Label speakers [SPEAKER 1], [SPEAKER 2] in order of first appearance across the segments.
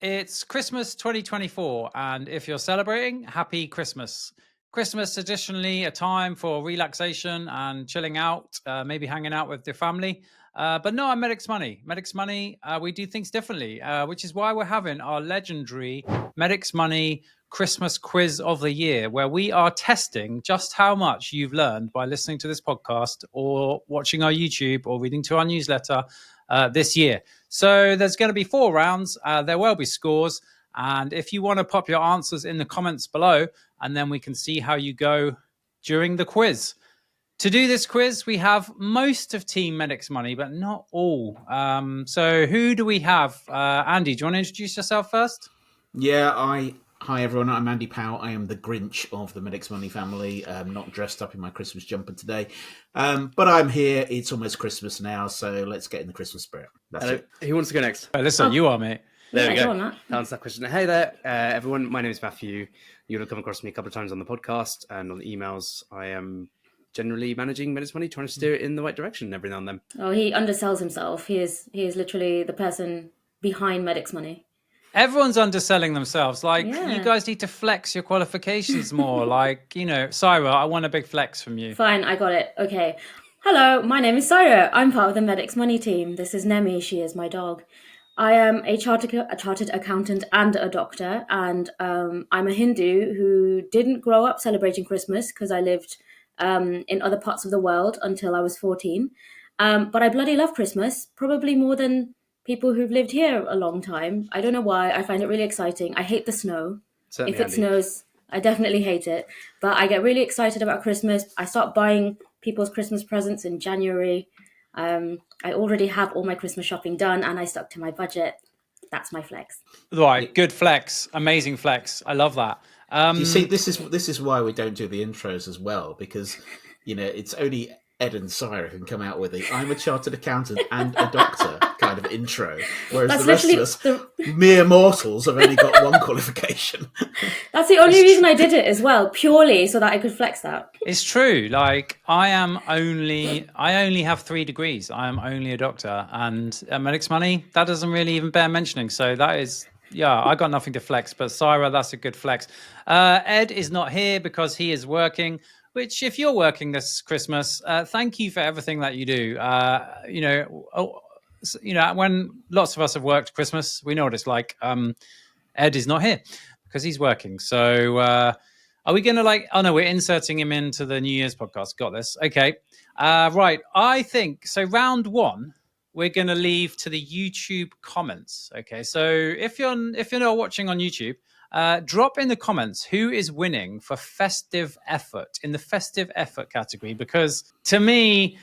[SPEAKER 1] It's Christmas 2024, and if you're celebrating, happy Christmas. Christmas traditionally a time for relaxation and chilling out, maybe hanging out with your family. But no, I'm Medics Money. Medics Money, we do things differently, which is why we're having our legendary Medics Money Christmas quiz of the year, where we are testing just how much you've learned by listening to this podcast or watching our YouTube or reading to our newsletter this year. So there's going to be 4 rounds. There will be scores. And if you want to pop your answers in the comments below, and then we can see how you go during the quiz. To do this quiz, we have most of Team Medics Money, but not all. So who do we have? Andy, do you want to introduce yourself first?
[SPEAKER 2] Yeah, Hi everyone, I'm Andy Powell. I am the Grinch of the Medics Money family. I'm not dressed up in my Christmas jumper today, but I'm here. It's almost Christmas now, so let's get in the Christmas spirit. That's it.
[SPEAKER 3] Who wants to go next?
[SPEAKER 1] Listen, you are, mate.
[SPEAKER 3] There we go.
[SPEAKER 4] Go on,
[SPEAKER 3] Answer that question. Hey there, everyone. My name is Matthew. You'll have come across me a couple of times on the podcast and on the emails. I am generally managing Medics Money, trying to steer it in the right direction every now and then.
[SPEAKER 4] Oh, he undersells himself. He is literally the person behind Medics Money.
[SPEAKER 1] Everyone's underselling themselves. You guys need to flex your qualifications more. Cyra, I want a big flex from you.
[SPEAKER 4] Fine, I got it. Okay. Hello, my name is Cyra. I'm part of the Medics Money team. This is Nemi. She is my dog. I am a chartered accountant and a doctor, and I'm a Hindu who didn't grow up celebrating Christmas because I lived in other parts of the world until I was 14. But I bloody love Christmas, probably more than people who've lived here a long time. I don't know why. I find it really exciting. I hate the snow.
[SPEAKER 3] Certainly,
[SPEAKER 4] if it snows, I definitely hate it. But I get really excited about Christmas. I start buying people's Christmas presents in January. I already have all my Christmas shopping done and I stuck to my budget. That's my flex.
[SPEAKER 1] Right, good flex. Amazing flex. I love that.
[SPEAKER 2] You see, this is why we don't do the intros as well, because, it's only Ed and Cyra can come out with I'm a chartered accountant and a doctor kind of intro, whereas the rest of us, mere mortals, have only got one qualification.
[SPEAKER 4] That's the only reason I did it as well, purely so that I could flex that.
[SPEAKER 1] It's true. I only have 3 degrees. I am only a doctor, and Medics Money, that doesn't really even bear mentioning. So that is, I got nothing to flex. But Cyra, that's a good flex. Ed is not here because he is working. Which, if you're working this Christmas, thank you for everything that you do. When lots of us have worked Christmas, we know what it's like. Ed is not here because he's working. So are we going to oh no, we're inserting him into the New Year's podcast. Got this. Okay. Right. I think, so round 1, we're going to leave to the YouTube comments. Okay. So if you're not watching on YouTube, drop in the comments who is winning for festive effort in the festive effort category, because to me,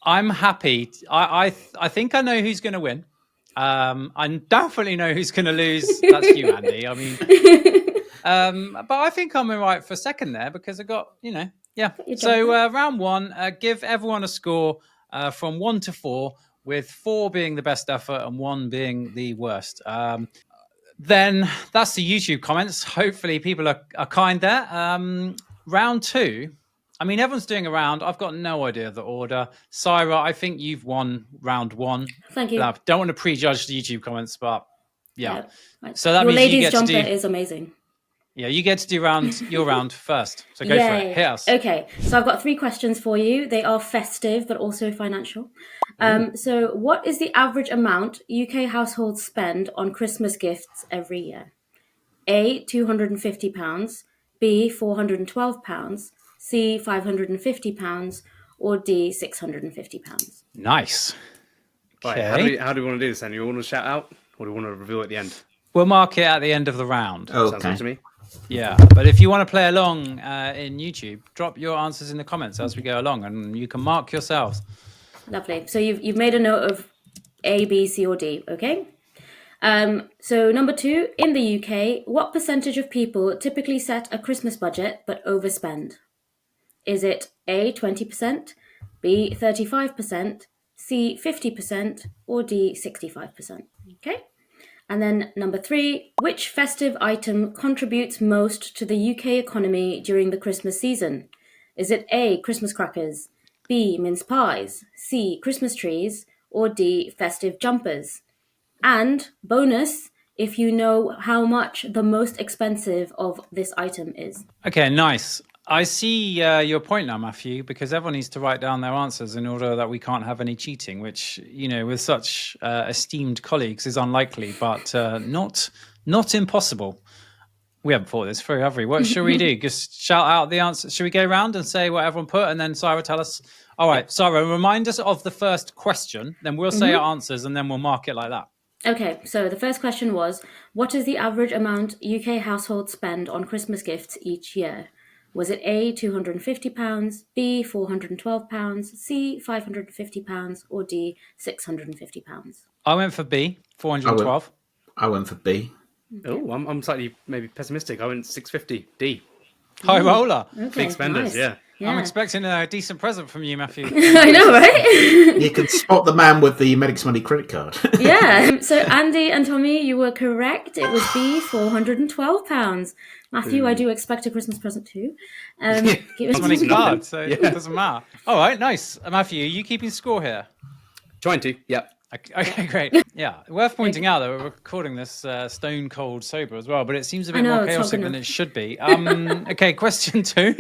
[SPEAKER 1] I'm happy. I think I know who's going to win. I definitely know who's going to lose. That's you, Andy. I mean, but I think I'm all right for second there because I got, yeah. So round 1, give everyone a score from 1 to 4, with 4 being the best effort and 1 being the worst. Then that's the YouTube comments. Hopefully people are kind there. Round 2, I mean, everyone's doing a round. I've got no idea of the order. Cyra, I think you've won round 1.
[SPEAKER 4] Thank you.
[SPEAKER 1] Don't want to prejudge the YouTube comments, but yeah.
[SPEAKER 4] So that means you get to do... Your ladies' jumper is amazing.
[SPEAKER 1] Yeah, you get to do your round first. So go for it. Hit us.
[SPEAKER 4] Okay, so I've got 3 questions for you. They are festive, but also financial. So what is the average amount UK households spend on Christmas gifts every year? A, £250, B, £412, C, £550, or D, £650?
[SPEAKER 1] Nice.
[SPEAKER 3] Okay. Right, how do we want to do this then? Do you want to shout out, or do we want to reveal at the end?
[SPEAKER 1] We'll mark it at the end of the round.
[SPEAKER 2] Oh,
[SPEAKER 3] sounds good to me.
[SPEAKER 1] Yeah, but if you want to play along in YouTube, drop your answers in the comments as we go along, and you can mark yourselves.
[SPEAKER 4] Lovely. So you've made a note of A, B, C, or D. Okay. So number 2, in the UK, what percentage of people typically set a Christmas budget but overspend? Is it A, 20%, B, 35%, C, 50%, or D, 65%? Okay. And then number 3, which festive item contributes most to the UK economy during the Christmas season? Is it A, Christmas crackers, B, mince pies, C, Christmas trees, or D, festive jumpers? And bonus, if you know how much the most expensive of this item is.
[SPEAKER 1] Okay, nice. I see your point now, Matthew, because everyone needs to write down their answers in order that we can't have any cheating, which, with such esteemed colleagues is unlikely, but not impossible. We haven't thought this through, have we? What should we do? Just shout out the answer. Should we go around and say what everyone put, and then Cyra tell us? All right, Cyra, remind us of the first question, then we'll say our answers, and then we'll mark it like that.
[SPEAKER 4] Okay, so the first question was, what is the average amount UK households spend on Christmas gifts each year? Was it A, £250, B, £412, C, £550, or D, £650?
[SPEAKER 1] I went for B, 412.
[SPEAKER 2] I went for B.
[SPEAKER 3] Oh, I'm slightly maybe pessimistic. I went 650, D.
[SPEAKER 1] High roller.
[SPEAKER 4] Okay,
[SPEAKER 3] Big spenders,
[SPEAKER 4] nice.
[SPEAKER 3] yeah.
[SPEAKER 1] I'm expecting a decent present from you, Matthew.
[SPEAKER 4] I know, right?
[SPEAKER 2] You can spot the man with the MedicsMoney credit card.
[SPEAKER 4] Yeah. So Andy and Tommy, you were correct. It was B, £412. Matthew, I do expect a Christmas present too.
[SPEAKER 1] It's money card, so it doesn't matter. All right, nice. Matthew, are you keeping score here?
[SPEAKER 3] Trying to, yeah.
[SPEAKER 1] Okay, great. Yeah, worth pointing out that we're recording this stone cold sober as well, but it seems a bit more chaotic than it should be. Okay, question 2.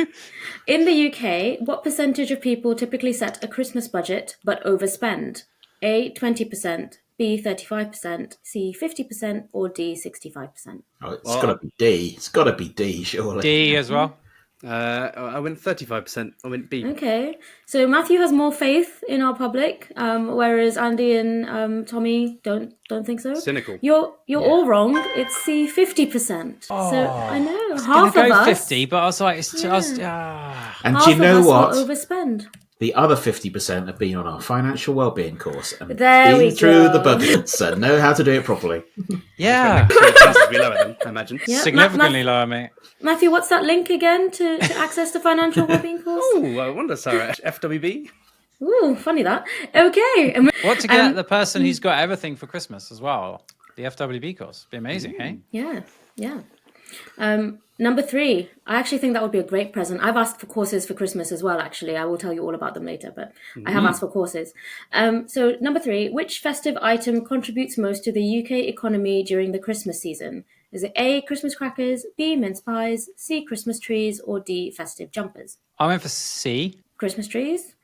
[SPEAKER 4] In the UK, what percentage of people typically set a Christmas budget but overspend? A, 20%, B, 35%, C, 50%, or D, 65%?
[SPEAKER 2] Oh, it's got to be D. It's got to be D, surely.
[SPEAKER 1] D as well.
[SPEAKER 3] I went 35%. I went B.
[SPEAKER 4] Okay, so Matthew has more faith in our public, whereas Andy and Tommy don't think so.
[SPEAKER 3] Cynical.
[SPEAKER 4] You're all wrong. It's C, 50%. So I know half
[SPEAKER 1] Gonna
[SPEAKER 4] of
[SPEAKER 1] go
[SPEAKER 4] us.
[SPEAKER 1] 50, but I was like, it's just.
[SPEAKER 2] And
[SPEAKER 4] Half
[SPEAKER 2] do you know
[SPEAKER 4] of us
[SPEAKER 2] what?
[SPEAKER 4] will overspend.
[SPEAKER 2] The other 50% have been on our financial wellbeing course and
[SPEAKER 4] There we
[SPEAKER 2] been through
[SPEAKER 4] go.
[SPEAKER 2] the budgets and know how to do it properly.
[SPEAKER 1] Yeah,
[SPEAKER 3] Chances be lower then, I imagine.
[SPEAKER 4] Yeah,
[SPEAKER 1] significantly lower, mate.
[SPEAKER 4] Matthew, what's that link again to access the financial wellbeing course?
[SPEAKER 3] Oh, I wonder, Sarah. FWB?
[SPEAKER 4] Ooh, funny that. Okay. And
[SPEAKER 1] What to get the person who's got everything for Christmas as well? The FWB course. Be amazing, hey?
[SPEAKER 4] yeah. Number 3, I actually think that would be a great present. I've asked for courses for Christmas as well, actually. I will tell you all about them later, but I have asked for courses. So number 3, which festive item contributes most to the UK economy during the Christmas season? Is it A, Christmas crackers, B, mince pies, C, Christmas trees, or D, festive jumpers?
[SPEAKER 1] I went for C.
[SPEAKER 4] Christmas trees?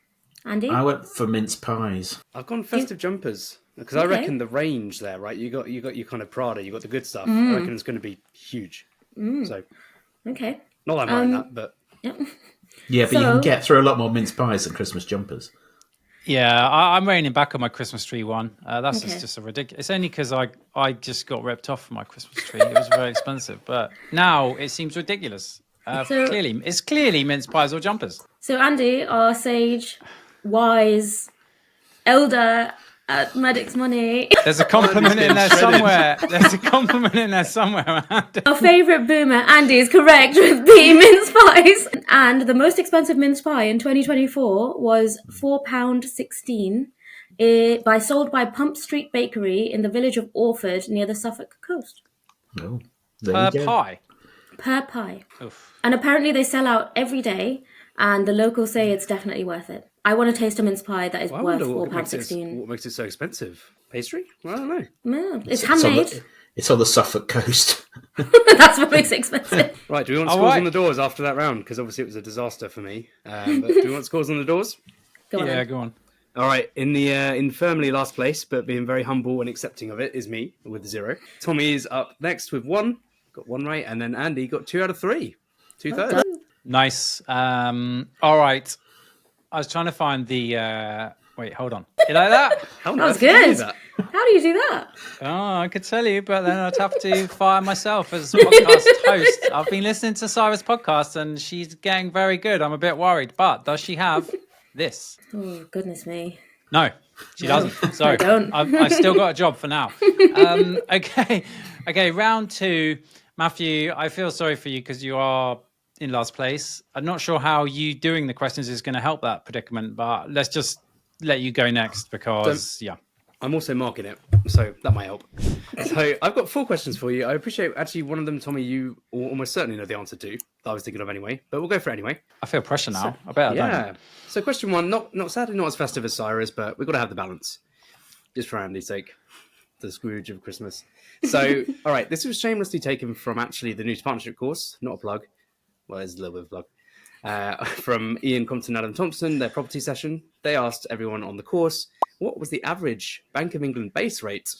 [SPEAKER 4] Andy?
[SPEAKER 2] I went for mince pies.
[SPEAKER 3] I've gone festive jumpers. Because I reckon the range there, right? You got your kind of Prada, you got the good stuff. I reckon it's going to be huge. So,
[SPEAKER 4] Okay.
[SPEAKER 3] not that I'm wearing that, but
[SPEAKER 4] Yep.
[SPEAKER 2] Yeah, but you can get through a lot more mince pies than Christmas jumpers.
[SPEAKER 1] Yeah, I'm reining back on my Christmas tree one. That's just a ridiculous. It's only because I just got ripped off for my Christmas tree. It was very expensive, but now it seems ridiculous. It's clearly mince pies or jumpers.
[SPEAKER 4] So Andy, our sage, wise, elder at MedicsMoney,
[SPEAKER 1] There's a compliment in there somewhere. There's a compliment in there somewhere.
[SPEAKER 4] our favourite boomer, Andy, is correct with B, mince pies. And the most expensive mince pie in 2024 was £4.16, sold by Pump Street Bakery in the village of Orford near the Suffolk coast.
[SPEAKER 2] Oh, there you go.
[SPEAKER 1] Pie.
[SPEAKER 4] Per pie.
[SPEAKER 1] Oof.
[SPEAKER 4] And apparently they sell out every day, and the locals say it's definitely worth it. I want to taste a mince pie that is
[SPEAKER 3] I
[SPEAKER 4] worth
[SPEAKER 3] wonder
[SPEAKER 4] £4.16.
[SPEAKER 3] what makes it so expensive. Pastry? Well, I don't know.
[SPEAKER 4] No, it's handmade.
[SPEAKER 2] It's on the Suffolk coast.
[SPEAKER 4] That's what makes it expensive.
[SPEAKER 3] Right, do we want scores on the doors after that round? Because obviously it was a disaster for me. But do we want scores on the doors?
[SPEAKER 4] Go on.
[SPEAKER 1] Yeah, go on.
[SPEAKER 3] All right, in firmly last place, but being very humble and accepting of it, is me with 0. Tommy is up next with 1, got 1 right, and then Andy got 2 out of 3, 2/3.
[SPEAKER 1] Nice. All right. I was trying to find the. Wait, hold on. You like that?
[SPEAKER 3] How
[SPEAKER 4] That was
[SPEAKER 3] did you do
[SPEAKER 4] good.
[SPEAKER 3] that?
[SPEAKER 4] How do you do that?
[SPEAKER 1] Oh, I could tell you, but then I'd have to fire myself as podcast host. I've been listening to Cyra's podcast and she's getting very good. I'm a bit worried, but does she have this?
[SPEAKER 4] Oh, goodness me.
[SPEAKER 1] No, she doesn't. So
[SPEAKER 4] I don't.
[SPEAKER 1] I've still got a job for now. Okay. Round 2, Matthew. I feel sorry for you because you are in last place. I'm not sure how you doing the questions is going to help that predicament, but let's just let you go next because
[SPEAKER 3] I'm also marking it, so that might help. So I've got 4 questions for you. I appreciate actually one of them, Tommy, you almost certainly know the answer to, that I was thinking of anyway, but we'll go for it anyway.
[SPEAKER 1] I feel pressure now. I bet I don't.
[SPEAKER 3] Yeah. So question 1, not sadly not as festive as Cyra's, but we've got to have the balance, just for Andy's sake. the Scrooge of Christmas. So, all right, this was shamelessly taken from actually the News Partnership course, not a plug. Well, there's a little bit of a plug. From Ian Compton and Adam Thompson, their property session. They asked everyone on the course, what was the average Bank of England base rate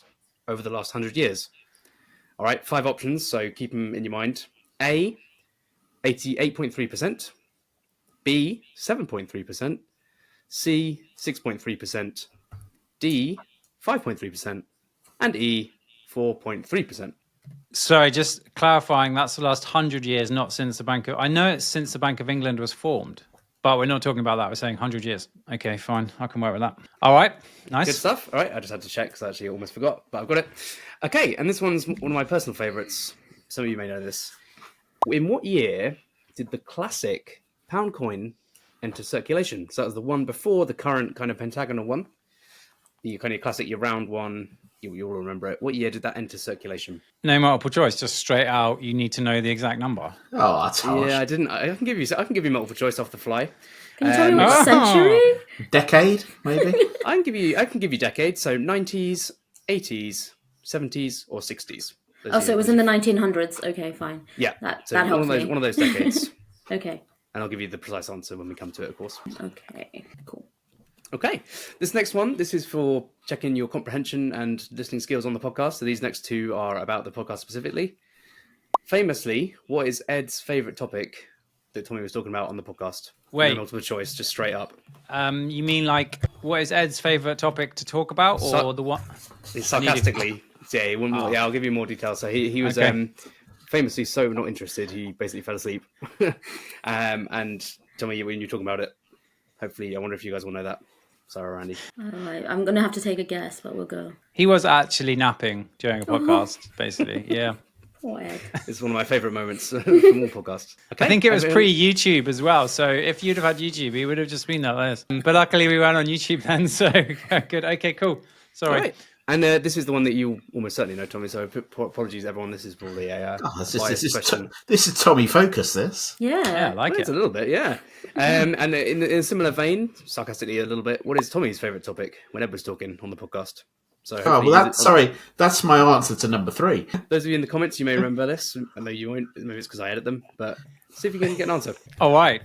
[SPEAKER 3] over the last 100 years? All right, 5 options, so keep them in your mind. A, 88.3%. B, 7.3%. C, 6.3%. D, 5.3%. And E, 4.3%.
[SPEAKER 1] Sorry, just clarifying, that's the last 100 years, not since the Bank of... I know it's since the Bank of England was formed, but we're not talking about that. We're saying 100 years. Okay, fine. I can work with that. All right. Nice.
[SPEAKER 3] Good stuff. All right, I just had to check because I actually almost forgot, but I've got it. Okay, and this one's one of my personal favourites. Some of you may know this. In what year did the classic pound coin enter circulation? So that was the one before the current kind of pentagonal one. The kind of classic, your round one. You'll all remember it. What year did that enter circulation?
[SPEAKER 1] No multiple choice, just straight out. You need to know the exact number.
[SPEAKER 2] Oh, that's harsh.
[SPEAKER 3] Yeah, I didn't. I can give you multiple choice off the fly.
[SPEAKER 4] Can you tell me what century?
[SPEAKER 2] Decade, maybe?
[SPEAKER 3] I can give you decades. So 90s, 80s, 70s, or 60s.
[SPEAKER 4] Oh, so it was in the 1900s. Okay, fine.
[SPEAKER 3] Yeah,
[SPEAKER 4] that
[SPEAKER 3] so
[SPEAKER 4] helps me.
[SPEAKER 3] one of those decades.
[SPEAKER 4] Okay.
[SPEAKER 3] And I'll give you the precise answer when we come to it, of course.
[SPEAKER 4] Okay, cool.
[SPEAKER 3] Okay, this next one, this is for checking your comprehension and listening skills on the podcast. So these next two are about the podcast specifically. Famously, what is Ed's favourite topic that Tommy was talking about on the podcast?
[SPEAKER 1] Wait.
[SPEAKER 3] No multiple choice, just straight up.
[SPEAKER 1] You mean like, what is Ed's favourite topic to talk about, or the one?
[SPEAKER 3] Sarcastically, yeah, he wouldn't, yeah, I'll give you more details. So he was famously so not interested, he basically fell asleep. And Tommy, when you're talking about it, hopefully, I wonder if you guys will know that. Sorry, Randy.
[SPEAKER 4] I'm going to have to take a guess, but we'll go.
[SPEAKER 1] He was actually napping during a podcast, basically. Yeah.
[SPEAKER 4] Oh, Ed.
[SPEAKER 3] It's one of my favourite moments from all podcasts. Okay.
[SPEAKER 1] I think it was pre-YouTube as well. So if you'd have had YouTube, he would have just been that list. But luckily, we weren't on YouTube then. So good. Okay, cool. Sorry.
[SPEAKER 3] Right. And this is the one that you almost certainly know, Tommy. So apologies, everyone. This is probably a question.
[SPEAKER 2] This is Tommy Focus, this.
[SPEAKER 4] Yeah.
[SPEAKER 1] I like it.
[SPEAKER 3] It's a little bit, yeah. And in a similar vein, sarcastically a little bit, what is Tommy's favourite topic when Ed was talking on the podcast? So
[SPEAKER 2] that's my answer to number 3.
[SPEAKER 3] Those of you in the comments, you may remember this. I know you won't. Maybe it's because I edit them, but see if you can get an answer.
[SPEAKER 1] All right.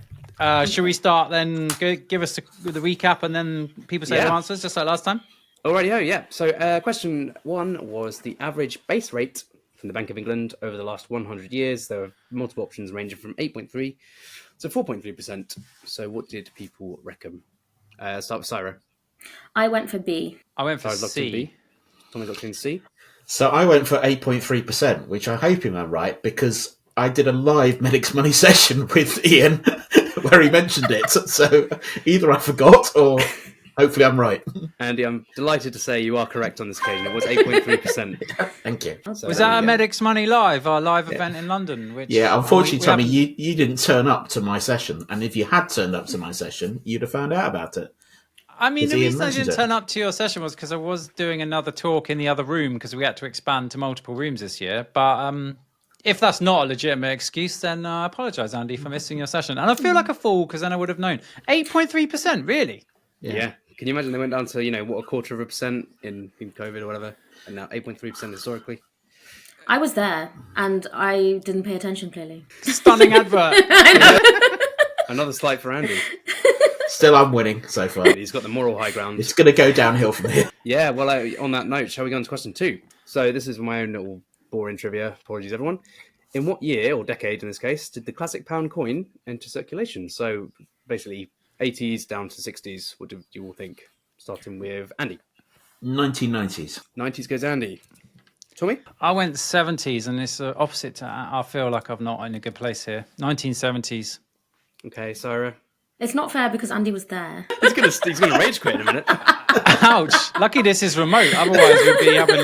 [SPEAKER 1] Should we start then? Give us the recap and then people say their answers, just like last time?
[SPEAKER 3] Alrighty-ho, yeah. So question 1 was the average base rate from the Bank of England over the last 100 years. There were multiple options ranging from 8.3 to 4.3%. So what did people reckon? Start with Cyra.
[SPEAKER 4] I went for B.
[SPEAKER 1] I went for C.
[SPEAKER 3] B. Tommy locked in C.
[SPEAKER 2] So I went for 8.3%, which I hope I'm right, because I did a live MedicsMoney session with Ian where he mentioned it. So either I forgot or hopefully I'm right.
[SPEAKER 3] Andy, I'm delighted to say you are correct on this occasion. It was 8.3%.
[SPEAKER 2] Thank you.
[SPEAKER 3] So,
[SPEAKER 1] was that a MedicsMoney Live, our live event in London? Which,
[SPEAKER 2] unfortunately, Tommy, you didn't turn up to my session. And if you had turned up to my session, you'd have found out about it.
[SPEAKER 1] I mean, the reason I didn't turn up to your session was because I was doing another talk in the other room because we had to expand to multiple rooms this year. But if that's not a legitimate excuse, then I apologise, Andy, for missing your session. And I feel like a fool because then I would have known. 8.3%, really?
[SPEAKER 3] Yeah. Can you imagine they went down to, 0.25% in COVID or whatever, and now 8.3% historically?
[SPEAKER 4] I was there, and I didn't pay attention, clearly.
[SPEAKER 1] Stunning advert.
[SPEAKER 3] Another slight for Andy.
[SPEAKER 2] Still, I'm winning so far.
[SPEAKER 3] He's got the moral high ground.
[SPEAKER 2] It's going to go downhill from here.
[SPEAKER 3] Yeah, well, on that note, shall we go on to question 2? So this is my own little boring trivia. Apologies, everyone. In what year, or decade in this case, did the classic pound coin enter circulation? So basically 80s down to 60s. What do you all think? Starting with Andy.
[SPEAKER 2] 1990s.
[SPEAKER 3] 90s goes Andy. Tommy?
[SPEAKER 1] I went 70s, and it's opposite to... I feel like I'm not in a good place here. 1970s.
[SPEAKER 3] Okay, Cyra.
[SPEAKER 4] It's not fair because Andy was there.
[SPEAKER 3] He's gonna rage quit in a minute.
[SPEAKER 1] Ouch. Lucky this is remote. Otherwise, we'd be having,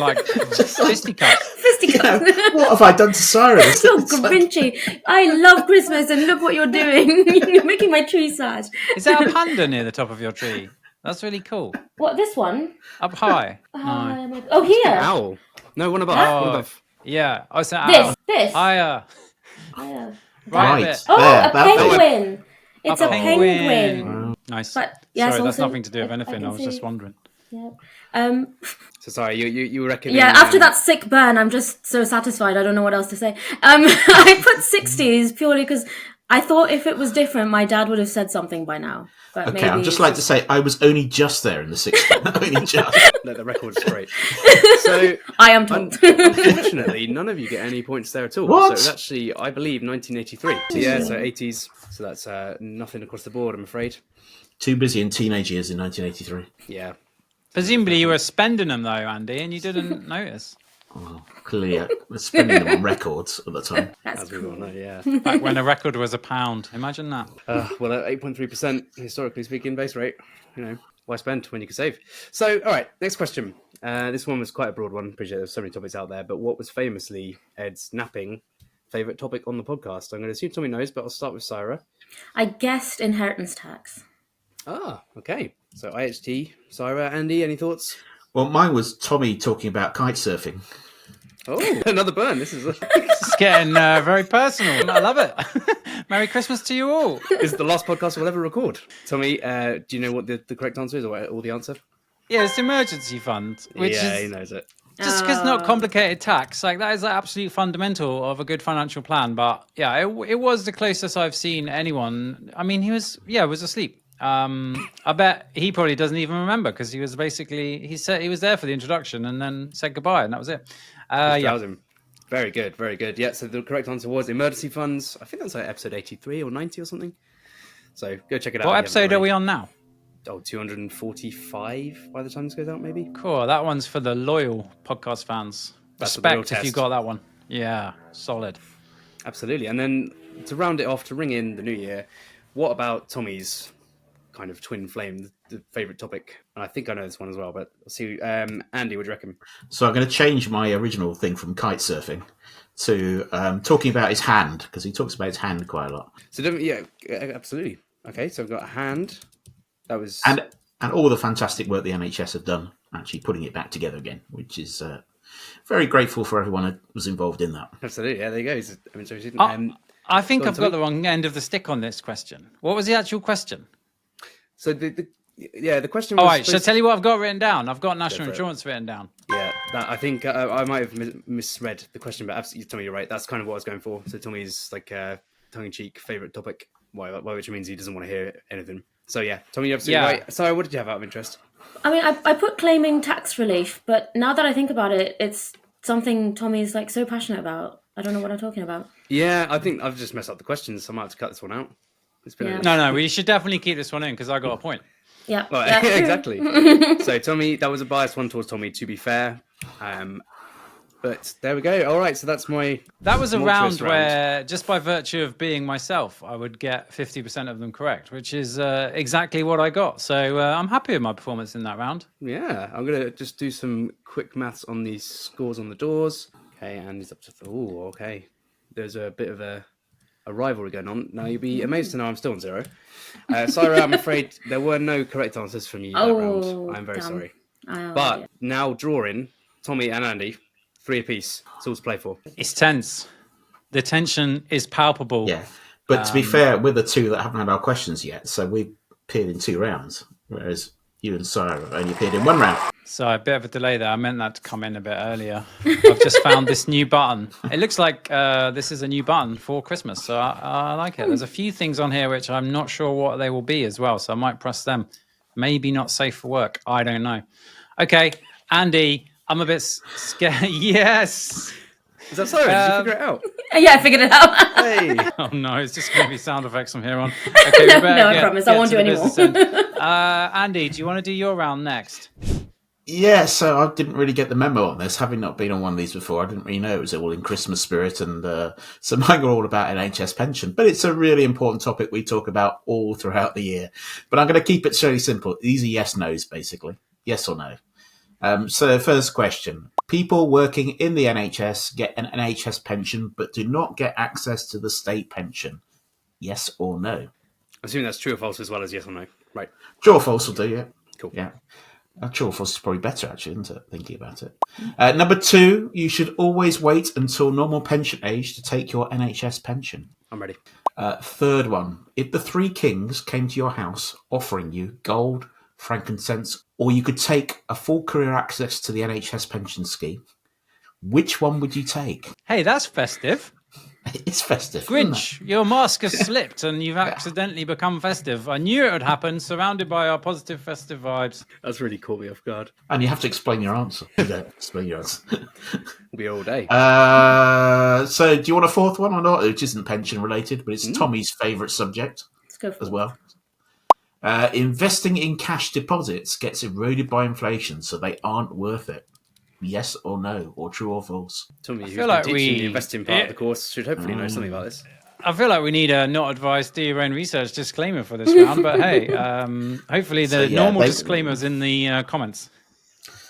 [SPEAKER 1] fisticuffs.
[SPEAKER 4] Fisticuffs.
[SPEAKER 2] What have I done to Cyrus?
[SPEAKER 4] So Grinch. I love Christmas, and look what you're doing. You're making my tree sad.
[SPEAKER 1] Is that a panda near the top of your tree? That's really cool.
[SPEAKER 4] What, this one?
[SPEAKER 1] Up high? No.
[SPEAKER 4] Oh, here.
[SPEAKER 3] Owl. No, one above.
[SPEAKER 1] Oh,
[SPEAKER 3] One above.
[SPEAKER 1] Yeah. Oh, it's an owl.
[SPEAKER 4] This.
[SPEAKER 1] Higher.
[SPEAKER 4] Right.
[SPEAKER 1] Right a bit.
[SPEAKER 4] Oh,
[SPEAKER 2] there,
[SPEAKER 4] a penguin. It's a
[SPEAKER 1] penguin.
[SPEAKER 4] penguin.
[SPEAKER 1] Nice.
[SPEAKER 4] But, yes,
[SPEAKER 1] Sorry, that's
[SPEAKER 4] also,
[SPEAKER 1] nothing to do with anything. I was just wondering.
[SPEAKER 4] Yeah.
[SPEAKER 3] So sorry, you reckon?
[SPEAKER 4] Yeah, after that sick burn, I'm just so satisfied. I don't know what else to say. I put 60s purely because I thought if it was different, my dad would have said something by now. But
[SPEAKER 2] Okay,
[SPEAKER 4] maybe
[SPEAKER 2] I'd just like to say I was only just there in the 60s. Only just.
[SPEAKER 3] No, the record is great. So
[SPEAKER 4] I am told.
[SPEAKER 3] unfortunately, none of you get any points there at all.
[SPEAKER 2] What?
[SPEAKER 3] So it was actually, I believe, 1983. So yeah, so 80s. So that's nothing across the board, I'm afraid.
[SPEAKER 2] Too busy in teenage years in 1983.
[SPEAKER 3] Yeah.
[SPEAKER 1] Presumably you were spending them though, Andy, and you didn't notice.
[SPEAKER 2] Well, clearly, I was spending them on records at the time.
[SPEAKER 4] That's
[SPEAKER 3] As we all know, yeah.
[SPEAKER 1] Back when a record was £1. Imagine that.
[SPEAKER 3] Well, at 8.3%, historically speaking, base rate, why spend when you can save? So, all right, next question. This one was quite a broad one. Appreciate there's so many topics out there, but what was famously Ed's napping favourite topic on the podcast? I'm going to assume Tommy knows, but I'll start with Cyra.
[SPEAKER 4] I guessed inheritance tax.
[SPEAKER 3] Ah, okay. So IHT, Cyra, Andy, any thoughts?
[SPEAKER 2] Well, mine was Tommy talking about kite surfing.
[SPEAKER 3] Oh, another burn. This is
[SPEAKER 1] It's getting very personal. I love it. Merry Christmas to you all.
[SPEAKER 3] this is the last podcast we'll ever record. Tommy, do you know what the correct answer is, or the answer?
[SPEAKER 1] Yeah, it's emergency fund, which
[SPEAKER 3] Yeah, he
[SPEAKER 1] is
[SPEAKER 3] knows it.
[SPEAKER 1] just because not complicated tax. Like that is the absolute fundamental of a good financial plan. But yeah, it was the closest I've seen anyone. I mean, he was asleep. I bet he probably doesn't even remember because he was basically he said he was there for the introduction and then said goodbye and that was it. Yeah.
[SPEAKER 3] Him. Very good, very good. Yeah, so the correct answer was emergency funds. I think that's like episode 83 or 90 or something. So go check it out.
[SPEAKER 1] What
[SPEAKER 3] if you
[SPEAKER 1] episode
[SPEAKER 3] haven't
[SPEAKER 1] are we on now?
[SPEAKER 3] already. 245 by the time this goes out, maybe.
[SPEAKER 1] Cool. That one's for the loyal podcast fans.
[SPEAKER 3] That's the real
[SPEAKER 1] Respect if you
[SPEAKER 3] test.
[SPEAKER 1] got that one. Yeah, solid.
[SPEAKER 3] Absolutely. And then to round it off, to ring in the new year, what about Tommy's kind of twin flame, the favourite topic? And I think I know this one as well, but I'll see. Andy, what do you reckon?
[SPEAKER 2] So I'm going to change my original thing from kite surfing to talking about his hand, because he talks about his hand quite a lot.
[SPEAKER 3] So, yeah, absolutely. Okay, so I've got a hand. That was...
[SPEAKER 2] And all the fantastic work the NHS have done, actually putting it back together again, which is very grateful for everyone who was involved in that.
[SPEAKER 3] Absolutely, yeah, there you go. I mean, so she didn't,
[SPEAKER 1] I think
[SPEAKER 3] go on,
[SPEAKER 1] I've got the wrong end of the stick on this question. What was the actual question?
[SPEAKER 3] So the question was...
[SPEAKER 1] All right, shall I tell you what I've got written down? I've got national
[SPEAKER 3] for it.
[SPEAKER 1] insurance written down.
[SPEAKER 3] Yeah, I think I might have misread the question, but absolutely, Tommy, you're right. That's kind of what I was going for. So Tommy's like tongue-in-cheek favourite topic, which means he doesn't want to hear anything. So yeah, Tommy, you're absolutely right. So what did you have out of interest?
[SPEAKER 4] I mean, I put claiming tax relief, but now that I think about it, it's something Tommy's like so passionate about. I don't know what I'm talking about.
[SPEAKER 3] Yeah, I think I've just messed up the questions, so I might have to cut this one out. It's been
[SPEAKER 4] Yeah.
[SPEAKER 1] No, we should definitely keep this one in because I got a point.
[SPEAKER 4] Yeah,
[SPEAKER 3] Well,
[SPEAKER 4] yeah, true.
[SPEAKER 3] exactly. So Tommy, that was a biased one towards Tommy, to be fair. But there we go. All right, so that's my...
[SPEAKER 1] That was a
[SPEAKER 3] tumultuous
[SPEAKER 1] round where, just by virtue of being myself, I would get 50% of them correct, which is exactly what I got. So I'm happy with my performance in that round.
[SPEAKER 3] Yeah, I'm going to just do some quick maths on these scores on the doors. Okay, and he's up to... Oh, okay. There's a bit of a rivalry going on. Now, you'll be amazed to know I'm still on 0. Cyra, I'm afraid there were no correct answers from you that round. I'm very
[SPEAKER 4] damn.
[SPEAKER 3] sorry.
[SPEAKER 4] Oh,
[SPEAKER 3] But
[SPEAKER 4] yeah.
[SPEAKER 3] now drawing, Tommy and Andy, 3 apiece. It's all to play for.
[SPEAKER 1] It's tense. The tension is palpable.
[SPEAKER 2] Yeah. But to be fair, we're the two that haven't had our questions yet, so we've appeared in 2 rounds, whereas you and Cyra have only appeared in 1 round.
[SPEAKER 1] So a bit of a delay there. I meant that to come in a bit earlier. I've just found this new button. It looks like this is a new button for Christmas, so I like it. There's a few things on here which I'm not sure what they will be as well, so I might press them. Maybe not safe for work. I don't know. Okay, Andy, I'm a bit scared. Yes.
[SPEAKER 3] Is that Cyra? Did you figure it out?
[SPEAKER 4] Yeah, I figured it out.
[SPEAKER 3] Hey.
[SPEAKER 1] Oh no, it's just going to be sound effects from here on. Okay,
[SPEAKER 4] No, I promise, I won't do any more.
[SPEAKER 1] Andy, do you want to do your round next?
[SPEAKER 2] Yeah, so I didn't really get the memo on this, having not been on one of these before. I didn't really know it was all in Christmas spirit, and so mine are all about NHS pension. But it's a really important topic we talk about all throughout the year. But I'm going to keep it really simple. These are yes/nos, basically. Yes or no. So first question. People working in the NHS get an NHS pension but do not get access to the state pension. Yes or no?
[SPEAKER 3] I'm assuming that's true or false as well as yes or no. Right.
[SPEAKER 2] True or false will do, yeah.
[SPEAKER 3] Cool.
[SPEAKER 2] Yeah. True or false is probably better, actually, isn't it? Thinking about it. Number 2, you should always wait until normal pension age to take your NHS pension.
[SPEAKER 3] I'm ready.
[SPEAKER 2] Third one, if the 3 kings came to your house offering you gold, frankincense, or you could take a full career access to the NHS pension scheme. Which one would you take?
[SPEAKER 1] Hey, that's festive.
[SPEAKER 2] It's festive.
[SPEAKER 1] Grinch, your mask has slipped and you've accidentally become festive. I knew it would happen, surrounded by our positive festive vibes.
[SPEAKER 3] That's really caught me off guard.
[SPEAKER 2] And you have to explain your answer. You don't explain your answer.
[SPEAKER 3] We'll be all day.
[SPEAKER 2] So do you want a fourth one or not? Which isn't pension related, but it's Tommy's favourite subject
[SPEAKER 4] Let's go for
[SPEAKER 2] as well. Investing in cash deposits gets eroded by inflation, so they aren't worth it. Yes or no, or true or false?
[SPEAKER 3] Tommy, who's
[SPEAKER 1] feel
[SPEAKER 3] been
[SPEAKER 1] like
[SPEAKER 3] teaching the investing part of the course, should hopefully know something about this.
[SPEAKER 1] I feel like we need a not advised, do your own research disclaimer for this round, but hey, hopefully the normal disclaimers in the comments.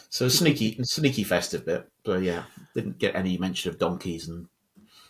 [SPEAKER 2] So sneaky festive bit, but yeah, didn't get any mention of donkeys and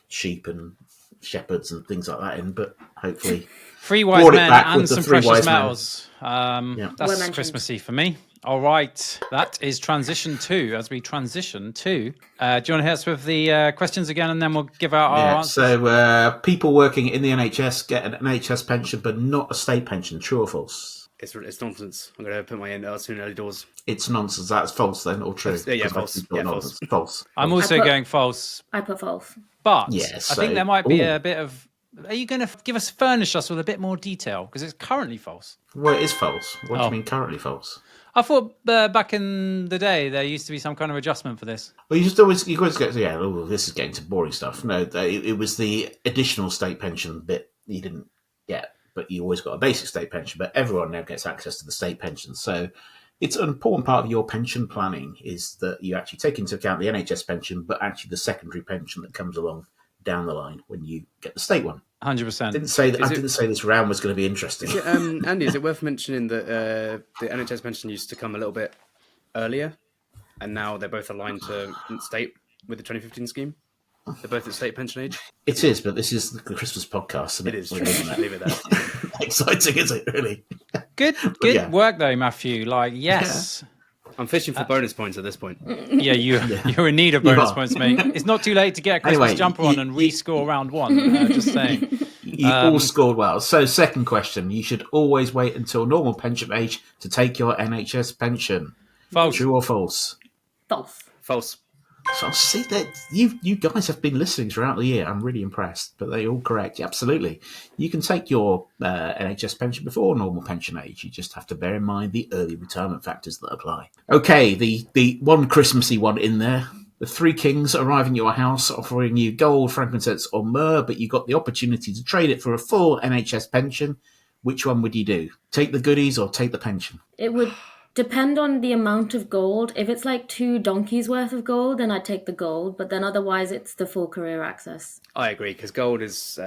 [SPEAKER 2] sheep and shepherds and things like that in, but hopefully
[SPEAKER 1] Three wise men and some precious metals. That's Christmassy for me. All right, that is transition 2. As we transition to, do you want to hit us with the questions again, and then we'll give out our answers?
[SPEAKER 2] So people working in the NHS get an NHS pension, but not a state pension. True or false?
[SPEAKER 3] It's nonsense. I'm going to put my arse in early doors.
[SPEAKER 2] It's nonsense. That's false then, or true?
[SPEAKER 3] Yeah, false. Yeah, false.
[SPEAKER 2] False.
[SPEAKER 1] I'm also going false.
[SPEAKER 4] I put false.
[SPEAKER 1] But
[SPEAKER 2] yes,
[SPEAKER 1] I think there might be a bit of... Are you going to furnish us with a bit more detail? Because it's currently false.
[SPEAKER 2] Well, it is false. What do you mean currently false?
[SPEAKER 1] I thought back in the day there used to be some kind of adjustment for this.
[SPEAKER 2] Well, you always get, this is getting to boring stuff. No, it was the additional state pension bit you didn't get, but you always got a basic state pension, but everyone now gets access to the state pension. So it's an important part of your pension planning is that you actually take into account the NHS pension, but actually the secondary pension that comes along down the line when you get the state one.
[SPEAKER 1] 100%.
[SPEAKER 2] I didn't say this round was going to be interesting.
[SPEAKER 3] Andy, is it worth mentioning that the NHS pension used to come a little bit earlier, and now they're both aligned to state with the 2015 scheme? They're both at state pension age?
[SPEAKER 2] It is, but this is the Christmas podcast.
[SPEAKER 3] It is true. Leave it there.
[SPEAKER 2] Exciting, is it, really?
[SPEAKER 1] Good work, though, Matthew. Yes.
[SPEAKER 3] Yeah. I'm fishing for bonus points at this point.
[SPEAKER 1] Yeah, you're in need of bonus points, mate. It's not too late to get a Christmas jumper on and rescore round 1. Just saying.
[SPEAKER 2] You all scored well. So, second question. You should always wait until normal pension age to take your NHS pension.
[SPEAKER 1] False.
[SPEAKER 2] True or false?
[SPEAKER 4] False.
[SPEAKER 3] False.
[SPEAKER 2] So, see that you guys have been listening throughout the year. I'm really impressed. But they're all correct. Yeah, absolutely. You can take your NHS pension before normal pension age. You just have to bear in mind the early retirement factors that apply. Okay, the one Christmassy one in there. The 3 kings arrive in your house offering you gold, frankincense or myrrh, but you got the opportunity to trade it for a full NHS pension. Which one would you do? Take the goodies or take the pension?
[SPEAKER 4] It would depend on the amount of gold. If it's like 2 donkeys worth of gold, then I'd take the gold, but then otherwise it's the full career access.
[SPEAKER 3] I agree, because gold is...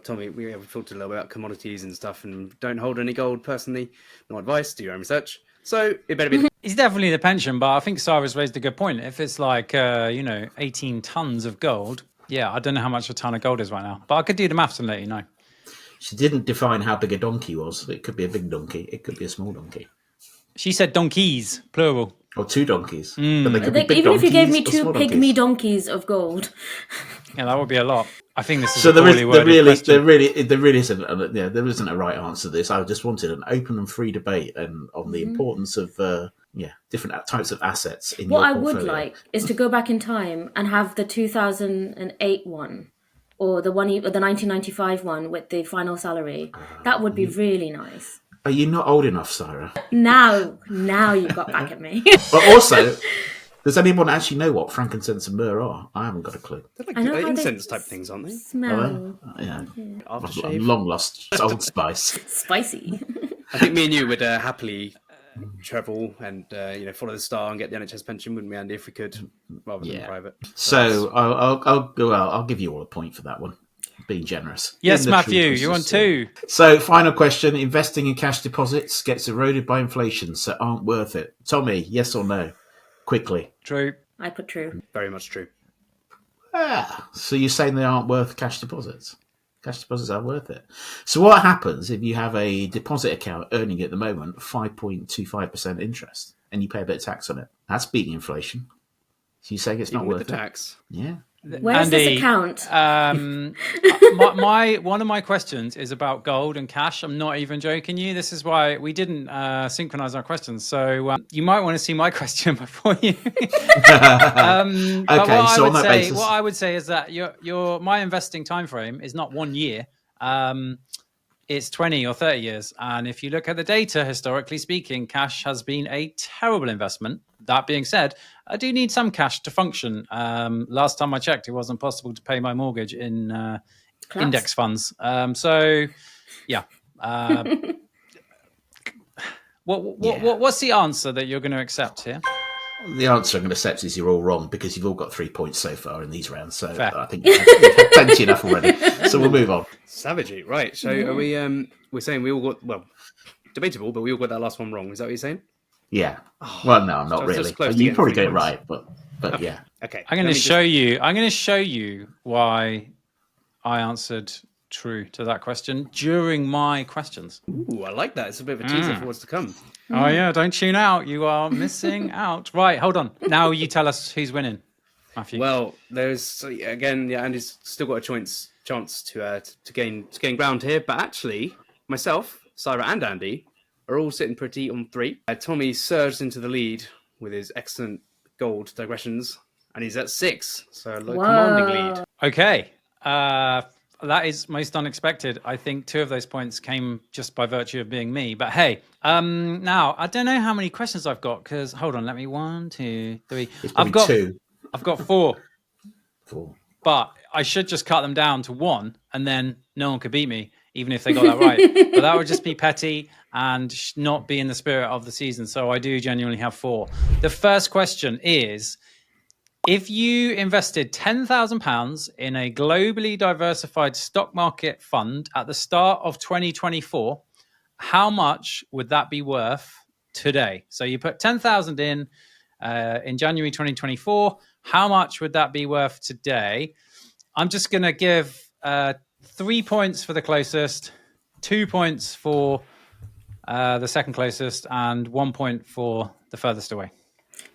[SPEAKER 3] Tommy, we've talked a little bit about commodities and stuff, and don't hold any gold personally. No advice, do your own research. So it better be...
[SPEAKER 1] It's definitely the pension, but I think Cyra's raised a good point. If it's like, 18 tons of gold, I don't know how much a ton of gold is right now, but I could do the maths and let you know.
[SPEAKER 2] She didn't define how big a donkey was. It could be a big donkey. It could be a small donkey.
[SPEAKER 1] She said donkeys, plural.
[SPEAKER 2] Or 2 donkeys. But they could be big
[SPEAKER 4] even if you gave me
[SPEAKER 2] donkeys
[SPEAKER 4] 2
[SPEAKER 2] or small
[SPEAKER 4] pygmy donkeys of gold.
[SPEAKER 1] Yeah, that would be a lot. I think this is
[SPEAKER 2] so
[SPEAKER 1] a poorly worded question.
[SPEAKER 2] There really isn't a right answer to this. I just wanted an open and free debate on the importance of different types of assets in your portfolio.
[SPEAKER 4] What I would like is to go back in time and have the 2008 one, or the 1995 one with the final salary. That would be really nice.
[SPEAKER 2] Are you not old enough, Cyra?
[SPEAKER 4] Now you've got back at me.
[SPEAKER 2] But also, does anyone actually know what frankincense and myrrh are? I haven't got a clue.
[SPEAKER 3] They're like incense type things, aren't they?
[SPEAKER 4] Smell.
[SPEAKER 3] Aftershave.
[SPEAKER 2] Long lost Old Spice.
[SPEAKER 4] Spicy.
[SPEAKER 3] I think me and you would happily travel and follow the star and get the NHS pension, wouldn't we, Andy? If we could, rather than private.
[SPEAKER 2] So I'll give you all a point for that one. Being generous.
[SPEAKER 1] Yes, Matthew, you're on 2.
[SPEAKER 2] So, final question. Investing in cash deposits gets eroded by inflation, so aren't worth it. Tommy, yes or no? Quickly.
[SPEAKER 1] True.
[SPEAKER 4] I put true.
[SPEAKER 3] Very much true.
[SPEAKER 2] So you're saying they aren't worth cash deposits? Cash deposits are worth it. So what happens if you have a deposit account earning at the moment 5.25% interest and you pay a bit of tax on it? That's beating inflation. So you're saying it's not worth
[SPEAKER 3] the tax?
[SPEAKER 2] Yeah.
[SPEAKER 4] Where's this account?
[SPEAKER 1] One of my questions is about gold and cash. I'm not even joking you. This is why we didn't synchronize our questions. So you might want to see my question before you. But what I would say is that my investing time frame is not 1 year. It's 20 or 30 years. And if you look at the data, historically speaking, cash has been a terrible investment. That being said, I do need some cash to function. Last time I checked, it wasn't possible to pay my mortgage in index funds. What's the answer that you're going to accept here?
[SPEAKER 2] The answer I'm going to accept is you're all wrong because you've all got 3 points so far in these rounds. So
[SPEAKER 1] Fair.
[SPEAKER 2] I think you've had plenty enough already. So we'll move on.
[SPEAKER 3] Savagey, right? So are we? We're saying we all got debatable, but we all got that last one wrong. Is that what you're saying?
[SPEAKER 2] Yeah. Well, no, not really. You probably get it right, but
[SPEAKER 3] okay.
[SPEAKER 2] yeah.
[SPEAKER 3] Okay.
[SPEAKER 1] I'm going to show you. I'm going to show you why I answered true to that question during my questions.
[SPEAKER 3] Ooh, I like that. It's a bit of a teaser for what's to come.
[SPEAKER 1] Oh yeah, don't tune out. You are missing out. Right, hold on. Now you tell us who's winning, Matthew.
[SPEAKER 3] Well, there's again, Andy's still got a chance to gain ground here, but actually, myself, Cyra, and Andy are all sitting pretty on 3. Tommy surged into the lead with his excellent gold digressions, and he's at 6, so a commanding lead.
[SPEAKER 1] Okay, that is most unexpected. I think 2 of those points came just by virtue of being me. But hey, now I don't know how many questions I've got because hold on, let me 1, 2, 3. I've got
[SPEAKER 2] 2.
[SPEAKER 1] I've got 4.
[SPEAKER 2] 4.
[SPEAKER 1] But I should just cut them down to 1, and then no one could beat me, even if they got that right. But that would just be petty and not be in the spirit of the season. So I do genuinely have 4. The first question is, if you invested £10,000 in a globally diversified stock market fund at the start of 2024, how much would that be worth today? So you put 10,000 in January 2024. How much would that be worth today? I'm just going to give 3 points for the closest, 2 points for the second closest, and 1 point for the furthest away.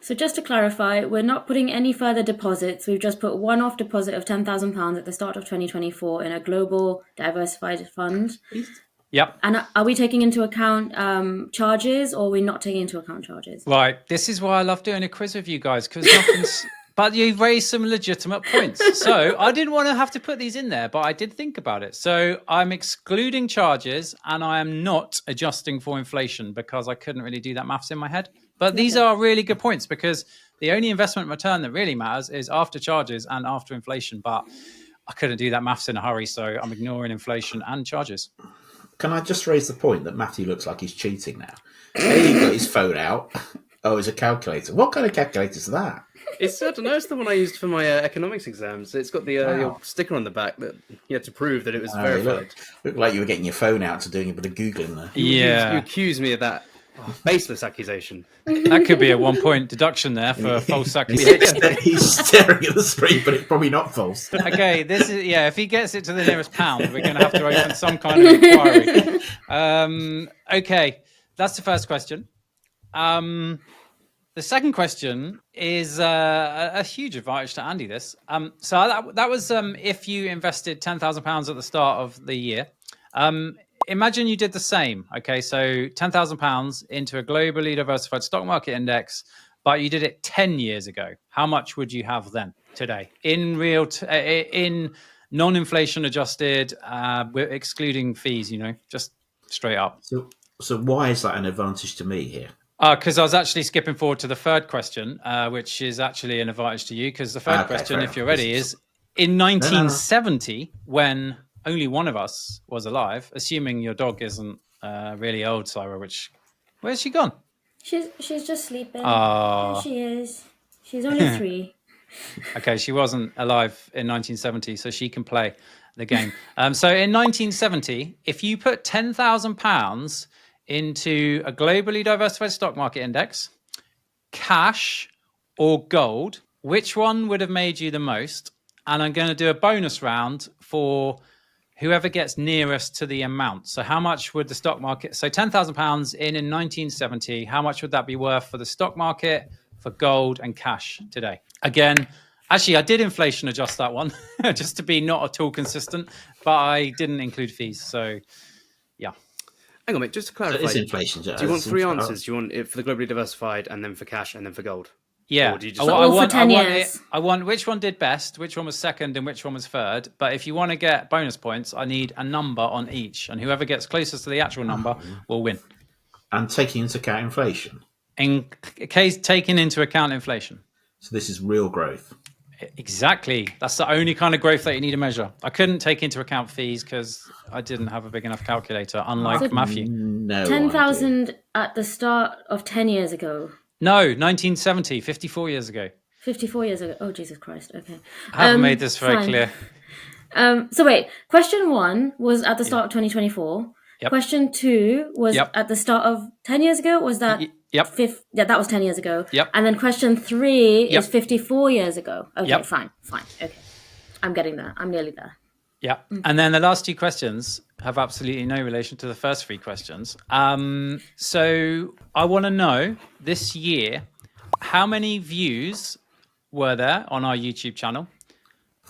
[SPEAKER 4] So just to clarify, we're not putting any further deposits. We've just put one-off deposit of £10,000 at the start of 2024 in a global diversified fund.
[SPEAKER 1] Yep.
[SPEAKER 4] And are we taking into account charges, or are we not taking into account charges?
[SPEAKER 1] Right. This is why I love doing a quiz with you guys, because nothing's... But you've raised some legitimate points. So I didn't want to have to put these in there, but I did think about it. So I'm excluding charges and I am not adjusting for inflation because I couldn't really do that maths in my head. But these are really good points because the only investment return that really matters is after charges and after inflation. But I couldn't do that maths in a hurry, so I'm ignoring inflation and charges.
[SPEAKER 2] Can I just raise the point that Matthew looks like he's cheating now? He got his phone out. Oh, it's a calculator. What kind of calculator is that?
[SPEAKER 3] I don't know. It's the one I used for my economics exams. It's got the your sticker on the back that you had to prove that it was verified.
[SPEAKER 2] Looked like you were getting your phone out to doing a bit of Googling there.
[SPEAKER 1] Yeah.
[SPEAKER 3] You accuse me of that baseless accusation.
[SPEAKER 1] That could be a 1 point deduction there for false accusation.
[SPEAKER 2] He's staring at the screen, but it's probably not false.
[SPEAKER 1] Okay, this is if he gets it to the nearest pound, we're going to have to open some kind of inquiry. Okay, that's the first question. The second question is a huge advantage to Andy. This so that was if you invested £10,000 at the start of the year. Imagine you did the same. Okay, so £10,000 into a globally diversified stock market index, but you did it 10 years ago. How much would you have then today in real in non-inflation adjusted, excluding fees? Just straight up.
[SPEAKER 2] So why is that an advantage to me here?
[SPEAKER 1] Because I was actually skipping forward to the third question, which is actually an advantage to you. Because the third question, if you're ready, is in 1970, when only one of us was alive, assuming your dog isn't really old, Cyra, where's she gone?
[SPEAKER 4] She's just sleeping.
[SPEAKER 1] Oh.
[SPEAKER 4] There she is. She's only 3.
[SPEAKER 1] Okay, she wasn't alive in 1970, so she can play the game. So in 1970, if you put £10,000 into a globally diversified stock market index, cash or gold, which one would have made you the most? And I'm going to do a bonus round for whoever gets nearest to the amount. So how much would the stock market, so £10,000 in 1970, how much would that be worth for the stock market, for gold and cash today? Again, Actually, I did inflation adjust that one just to be not at all consistent, but I didn't include fees. So, yeah.
[SPEAKER 3] Hang on, mate. Just to
[SPEAKER 2] So
[SPEAKER 3] clarify,
[SPEAKER 2] it is inflation.
[SPEAKER 3] do you want three answers? Do you want it for the globally diversified, and then for cash, and then for gold?
[SPEAKER 1] Yeah.
[SPEAKER 3] Or do you just
[SPEAKER 4] all for 10 years.
[SPEAKER 1] I want which one did best, which one was second, and which one was third. But if you want to get bonus points, I need a number on each. And whoever gets closest to the actual number will win.
[SPEAKER 2] And taking into account inflation.
[SPEAKER 1] In case taking into account inflation.
[SPEAKER 2] So this is real growth.
[SPEAKER 1] Exactly. That's the only kind of growth that you need to measure. I couldn't take into account fees because I didn't have a big enough calculator, unlike Matthew.
[SPEAKER 2] No.
[SPEAKER 4] 10,000 at the start of 10 years ago.
[SPEAKER 1] No, 1970, 54 years ago.
[SPEAKER 4] 54 years ago. Oh, Jesus Christ. Okay.
[SPEAKER 1] I haven't made this very
[SPEAKER 4] fine.
[SPEAKER 1] clear.
[SPEAKER 4] So wait, question 1 was at the start of 2024.
[SPEAKER 1] Yep.
[SPEAKER 4] Question 2 was at the start of 10 years ago. Was that?
[SPEAKER 1] Yep.
[SPEAKER 4] Yeah, that was 10 years ago.
[SPEAKER 1] Yep.
[SPEAKER 4] And then question 3
[SPEAKER 1] Yep.
[SPEAKER 4] is 54 years ago. Okay,
[SPEAKER 1] Yep.
[SPEAKER 4] fine. Okay. I'm getting there. I'm nearly there.
[SPEAKER 1] Yeah. And then the last 2 questions have absolutely no relation to the first 3 questions. So I want to know this year, how many views were there on our YouTube channel?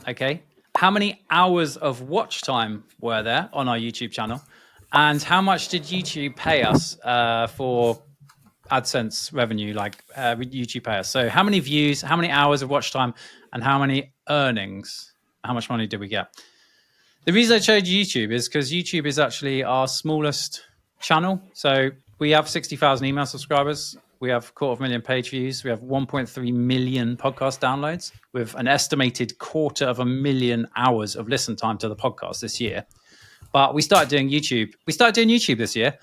[SPEAKER 1] Okay. How many hours of watch time were there on our YouTube channel? And how much did YouTube pay us for AdSense revenue, like YouTube pay us? So how many views, how many hours of watch time, and how many earnings? How much money did we get? The reason I chose YouTube is because YouTube is actually our smallest channel. So we have 60,000 email subscribers. We have 250,000 page views. We have 1.3 million podcast downloads with an estimated 250,000 hours of listen time to the podcast this year. But we started doing YouTube. This year.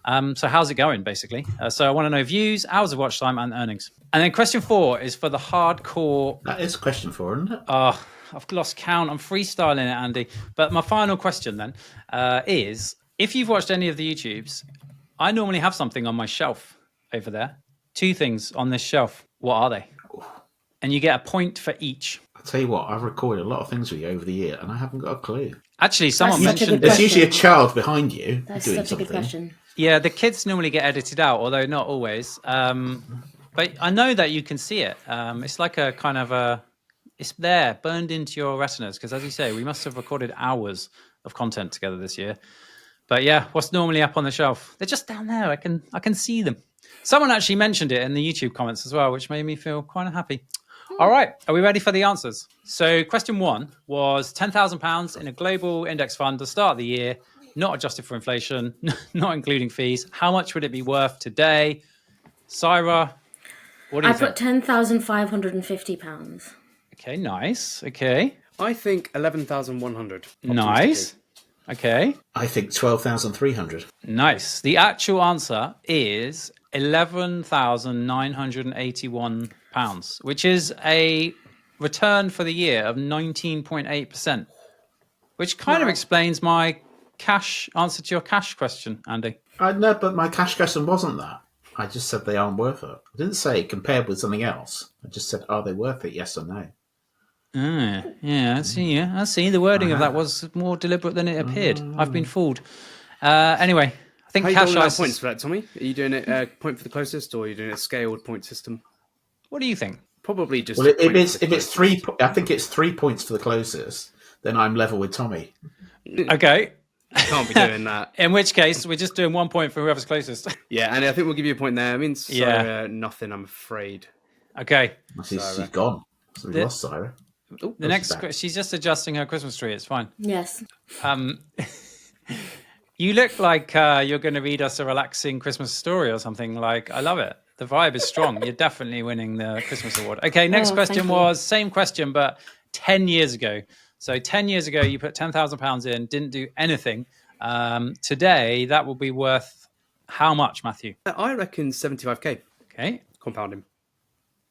[SPEAKER 1] So how's it going, basically? So I want to know views, hours of watch time, and earnings. And then question 4 is for the hardcore.
[SPEAKER 2] That is question 4, isn't it?
[SPEAKER 1] I've lost count. I'm freestyling it, Andy. But my final question then is, if you've watched any of the YouTubes, I normally have something on my shelf over there. 2 things on this shelf. What are they? And you get a point for each.
[SPEAKER 2] I'll tell you what, I've recorded a lot of things with you over the year, and I haven't got a clue.
[SPEAKER 1] Actually, someone
[SPEAKER 4] That's such a
[SPEAKER 1] mentioned...
[SPEAKER 4] good
[SPEAKER 2] There's usually a child behind you
[SPEAKER 4] That's
[SPEAKER 2] doing
[SPEAKER 4] such a
[SPEAKER 2] something.
[SPEAKER 4] good question.
[SPEAKER 1] Yeah, the kids normally get edited out, although not always. But I know that you can see it. It's like a kind of a... It's there, burned into your retinas, because as you say, we must have recorded hours of content together this year. But yeah, what's normally up on the shelf? They're just down there. I can see them. Someone actually mentioned it in the YouTube comments as well, which made me feel quite happy. All right, are we ready for the answers? So question 1 was £10,000 in a global index fund to start the year, not adjusted for inflation, not including fees. How much would it be worth today? Cyra, what do you think?
[SPEAKER 4] I put £10,550.
[SPEAKER 1] Okay, nice. Okay,
[SPEAKER 3] I think 11,100.
[SPEAKER 1] nice. Okay,
[SPEAKER 2] I think 12,300.
[SPEAKER 1] nice. The actual answer is £11,981, which is a return for the year of 19.8%, which kind of explains my cash answer to your cash question, Andy.
[SPEAKER 2] No, but my cash question wasn't that. I just said they aren't worth it. I didn't say compared with something else. I just said, are they worth it, yes or no?
[SPEAKER 1] Yeah, I see. Yeah, I see. The wording of that was more deliberate than it appeared. I've been fooled. Anyway, I think
[SPEAKER 3] How are you
[SPEAKER 1] cash
[SPEAKER 3] doling out
[SPEAKER 1] ice.
[SPEAKER 3] points for that, Tommy? Are you doing it point for the closest, or are you doing a scaled point system?
[SPEAKER 1] What do you think?
[SPEAKER 3] Probably just.
[SPEAKER 2] Well, if
[SPEAKER 3] point
[SPEAKER 2] it's
[SPEAKER 3] for the
[SPEAKER 2] three,
[SPEAKER 3] closest.
[SPEAKER 2] I think it's 3 points for the closest. Then I'm level with Tommy.
[SPEAKER 1] Okay.
[SPEAKER 3] Can't be doing that.
[SPEAKER 1] In which case, we're just doing 1 point for whoever's closest.
[SPEAKER 3] Yeah, and I think we'll give you a point there. I mean,
[SPEAKER 1] Yeah.
[SPEAKER 3] nothing. I'm afraid.
[SPEAKER 1] Okay.
[SPEAKER 2] She's gone. So we lost Cyra.
[SPEAKER 1] The next, she's just adjusting her Christmas tree. It's fine.
[SPEAKER 4] Yes.
[SPEAKER 1] You look like you're going to read us a relaxing Christmas story or something. Like, I love it. The vibe is strong. You're definitely winning the Christmas award. Okay, next question
[SPEAKER 4] thank you.
[SPEAKER 1] was same question, but 10 years ago. So 10 years ago, you put £10,000 in, didn't do anything. Today, that will be worth how much, Matthew?
[SPEAKER 3] I reckon 75k
[SPEAKER 1] Okay.
[SPEAKER 3] compounding.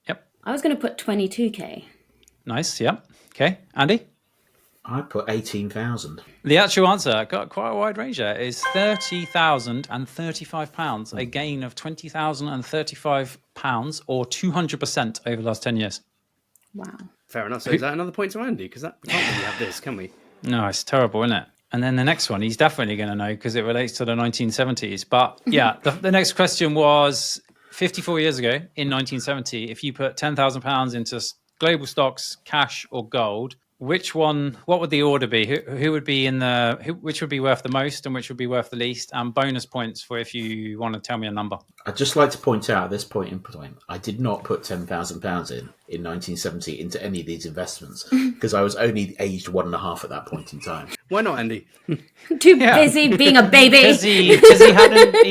[SPEAKER 1] Yep.
[SPEAKER 4] I was going to put 22k.
[SPEAKER 1] Nice. Yep. Okay. Andy?
[SPEAKER 2] I put 18,000.
[SPEAKER 1] The actual answer, got quite a wide range there, is £30,035, a gain of £20,035 or 200% over the last 10 years.
[SPEAKER 4] Wow.
[SPEAKER 3] Fair enough. So is that another point to Andy? Because that can't really have this, can we?
[SPEAKER 1] No, it's terrible, isn't it? And then the next one, he's definitely going to know because it relates to the 1970s. But yeah, the next question was 54 years ago in 1970, if you put £10,000 into global stocks, cash, or gold, which one? What would the order be? Who would be in which would be worth the most and which would be worth the least? And bonus points for if you want to tell me a number.
[SPEAKER 2] I'd just like to point out at this point in time, I did not put £10,000 in 1970 into any of these investments because I was only aged 1.5 at that point in time.
[SPEAKER 3] Why not, Andy?
[SPEAKER 4] Too busy being a baby.
[SPEAKER 1] Because he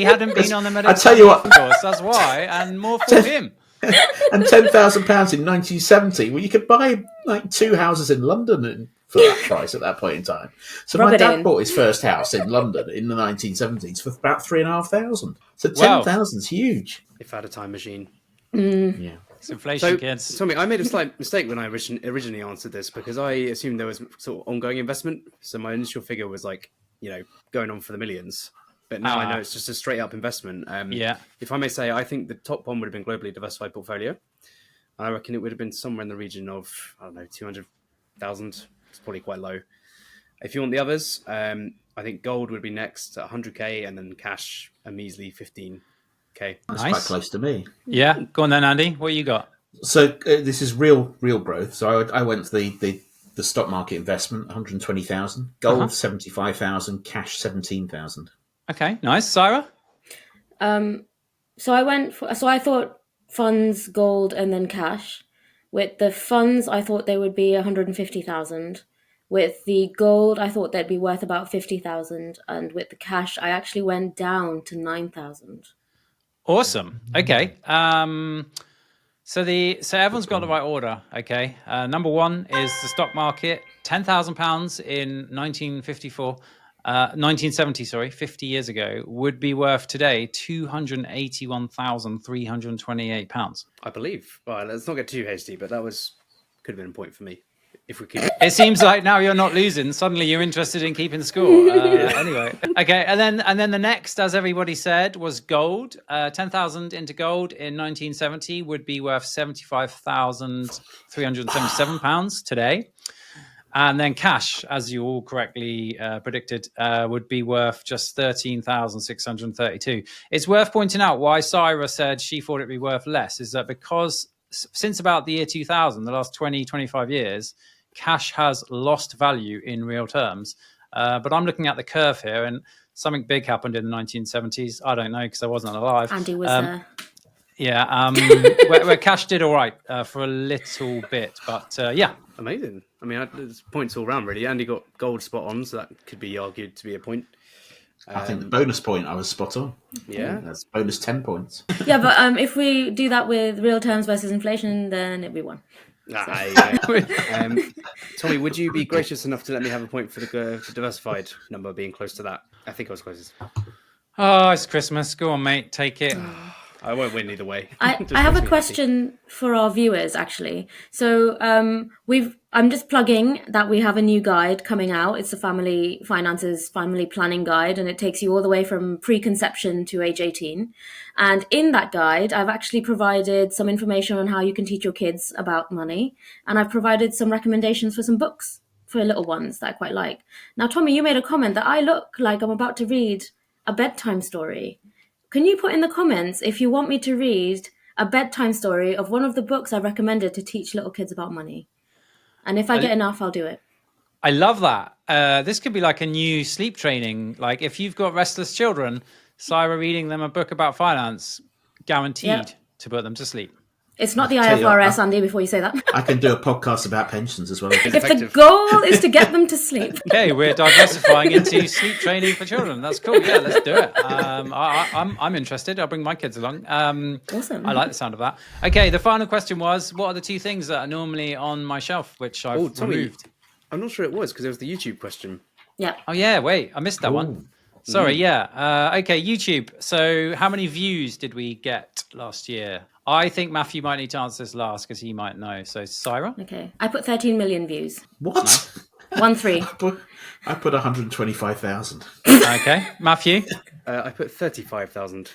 [SPEAKER 1] hadn't been on the medical.
[SPEAKER 2] I tell you what,
[SPEAKER 1] course, that's why, and more for him.
[SPEAKER 2] And £10,000 in 1970, well, you could buy like 2 houses in London for that price at that point in time. So my dad bought his first house in London in the 1970s for about 3,500. So 10,000 is huge.
[SPEAKER 3] If I had a time machine.
[SPEAKER 2] Yeah.
[SPEAKER 1] It's inflation, kids.
[SPEAKER 3] So, Tommy, I made a slight mistake when I originally answered this because I assumed there was sort of ongoing investment. So my initial figure was like, going on for the millions. But now I know it's just a straight up investment. If I may say, I think the top one would have been globally diversified portfolio. I reckon it would have been somewhere in the region of, 200,000. It's probably quite low. If you want the others, I think gold would be next at 100k, and then cash a measly 15k.
[SPEAKER 2] That's quite close to me.
[SPEAKER 1] Yeah, go on then, Andy. What you got?
[SPEAKER 2] So this is real growth. So I went to the stock market investment, 120,000, gold 75,000, cash 17,000.
[SPEAKER 1] Okay, nice. Cyra?
[SPEAKER 4] So I thought funds, gold, and then cash. With the funds, I thought they would be 150,000. With the gold, I thought they'd be worth about 50,000. And with the cash, I actually went down to 9,000.
[SPEAKER 1] Awesome. Okay. So everyone's got the right order. Okay. Number one is the stock market. £10,000 in 1970, 50 years ago, would be worth today £281,328.
[SPEAKER 3] I believe. Well, let's not get too hasty, but that could have been a point for me. If we keep
[SPEAKER 1] it seems like now you're not losing. Suddenly you're interested in keeping the score. Anyway, okay, and then the next, as everybody said, was gold. 10,000 into gold in 1970 would be worth £75,377 today. And then cash, as you all correctly predicted, would be worth just 13,632. It's worth pointing out why Cyra said she thought it'd be worth less is that because since about the year 2000, the last 20, 25 years, cash has lost value in real terms. But I'm looking at the curve here, and something big happened in the 1970s. I don't know because I wasn't alive.
[SPEAKER 4] Andy was there.
[SPEAKER 1] Yeah, where cash did all right for a little bit, but yeah.
[SPEAKER 3] Amazing. I mean, there's points all round, really. Andy got gold spot on, so that could be argued to be a point.
[SPEAKER 2] I think the bonus point I was spot on.
[SPEAKER 3] Yeah.
[SPEAKER 2] That's bonus 10 points.
[SPEAKER 4] Yeah, but if we do that with real terms versus inflation, then it'd be 1.
[SPEAKER 3] Tommy, would you be gracious enough to let me have a point for the diversified number being close to that? I think I was closest.
[SPEAKER 1] Oh, it's Christmas. Go on, mate. Take it.
[SPEAKER 3] I won't win either way.
[SPEAKER 4] I have a question for our viewers, actually. So I'm just plugging that we have a new guide coming out. It's a family finances, family planning guide, and it takes you all the way from pre-conception to age 18. And in that guide, I've actually provided some information on how you can teach your kids about money. And I've provided some recommendations for some books for little ones that I quite like. Now, Tommy, you made a comment that I look like I'm about to read a bedtime story. Can you put in the comments if you want me to read a bedtime story of one of the books I recommended to teach little kids about money? And if I get enough, I'll do it.
[SPEAKER 1] I love that. This could be like a new sleep training. Like if you've got restless children, Cyra reading them a book about finance, guaranteed to put them to sleep.
[SPEAKER 4] It's not the IFRS, Andy, before you say that.
[SPEAKER 2] I can do a podcast about pensions as well.
[SPEAKER 4] If the goal is to get them to sleep.
[SPEAKER 1] Okay, we're diversifying into sleep training for children. That's cool. Yeah, let's do it. I'm interested. I'll bring my kids along.
[SPEAKER 4] Awesome.
[SPEAKER 1] I like the sound of that. Okay, the final question was, what are the 2 things that are normally on my shelf, which I've removed?
[SPEAKER 3] I'm not sure it was, because it was the YouTube question.
[SPEAKER 4] Yeah.
[SPEAKER 1] Oh, yeah, wait, I missed that one. Sorry, yeah. Okay, YouTube. So how many views did we get last year? I think Matthew might need to answer this last because he might know. So, Cyra?
[SPEAKER 4] Okay. I put 13 million views.
[SPEAKER 2] What?
[SPEAKER 4] 1-3.
[SPEAKER 2] I put 125,000.
[SPEAKER 1] Okay. Matthew?
[SPEAKER 3] I put 35,000.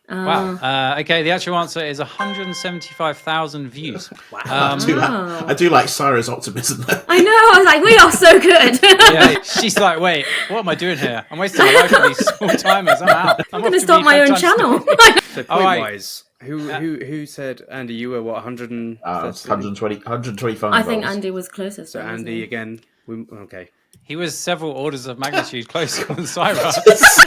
[SPEAKER 1] Wow. Okay, the actual answer is 175,000 views.
[SPEAKER 3] Wow.
[SPEAKER 2] I do like Cyra's optimism.
[SPEAKER 4] I know. I was like, we are so good.
[SPEAKER 1] Yeah, she's like, wait, what am I doing here? I'm wasting my life with these small timers. I'm out.
[SPEAKER 4] I'm going to start my own channel.
[SPEAKER 3] So point-wise, Who said, Andy, you were what,
[SPEAKER 2] 125
[SPEAKER 4] I think
[SPEAKER 2] rolls.
[SPEAKER 4] Andy was closest.
[SPEAKER 3] So
[SPEAKER 4] then, wasn't
[SPEAKER 3] Andy
[SPEAKER 4] he?
[SPEAKER 3] again. Okay.
[SPEAKER 1] He was several orders of magnitude closer than Cyra.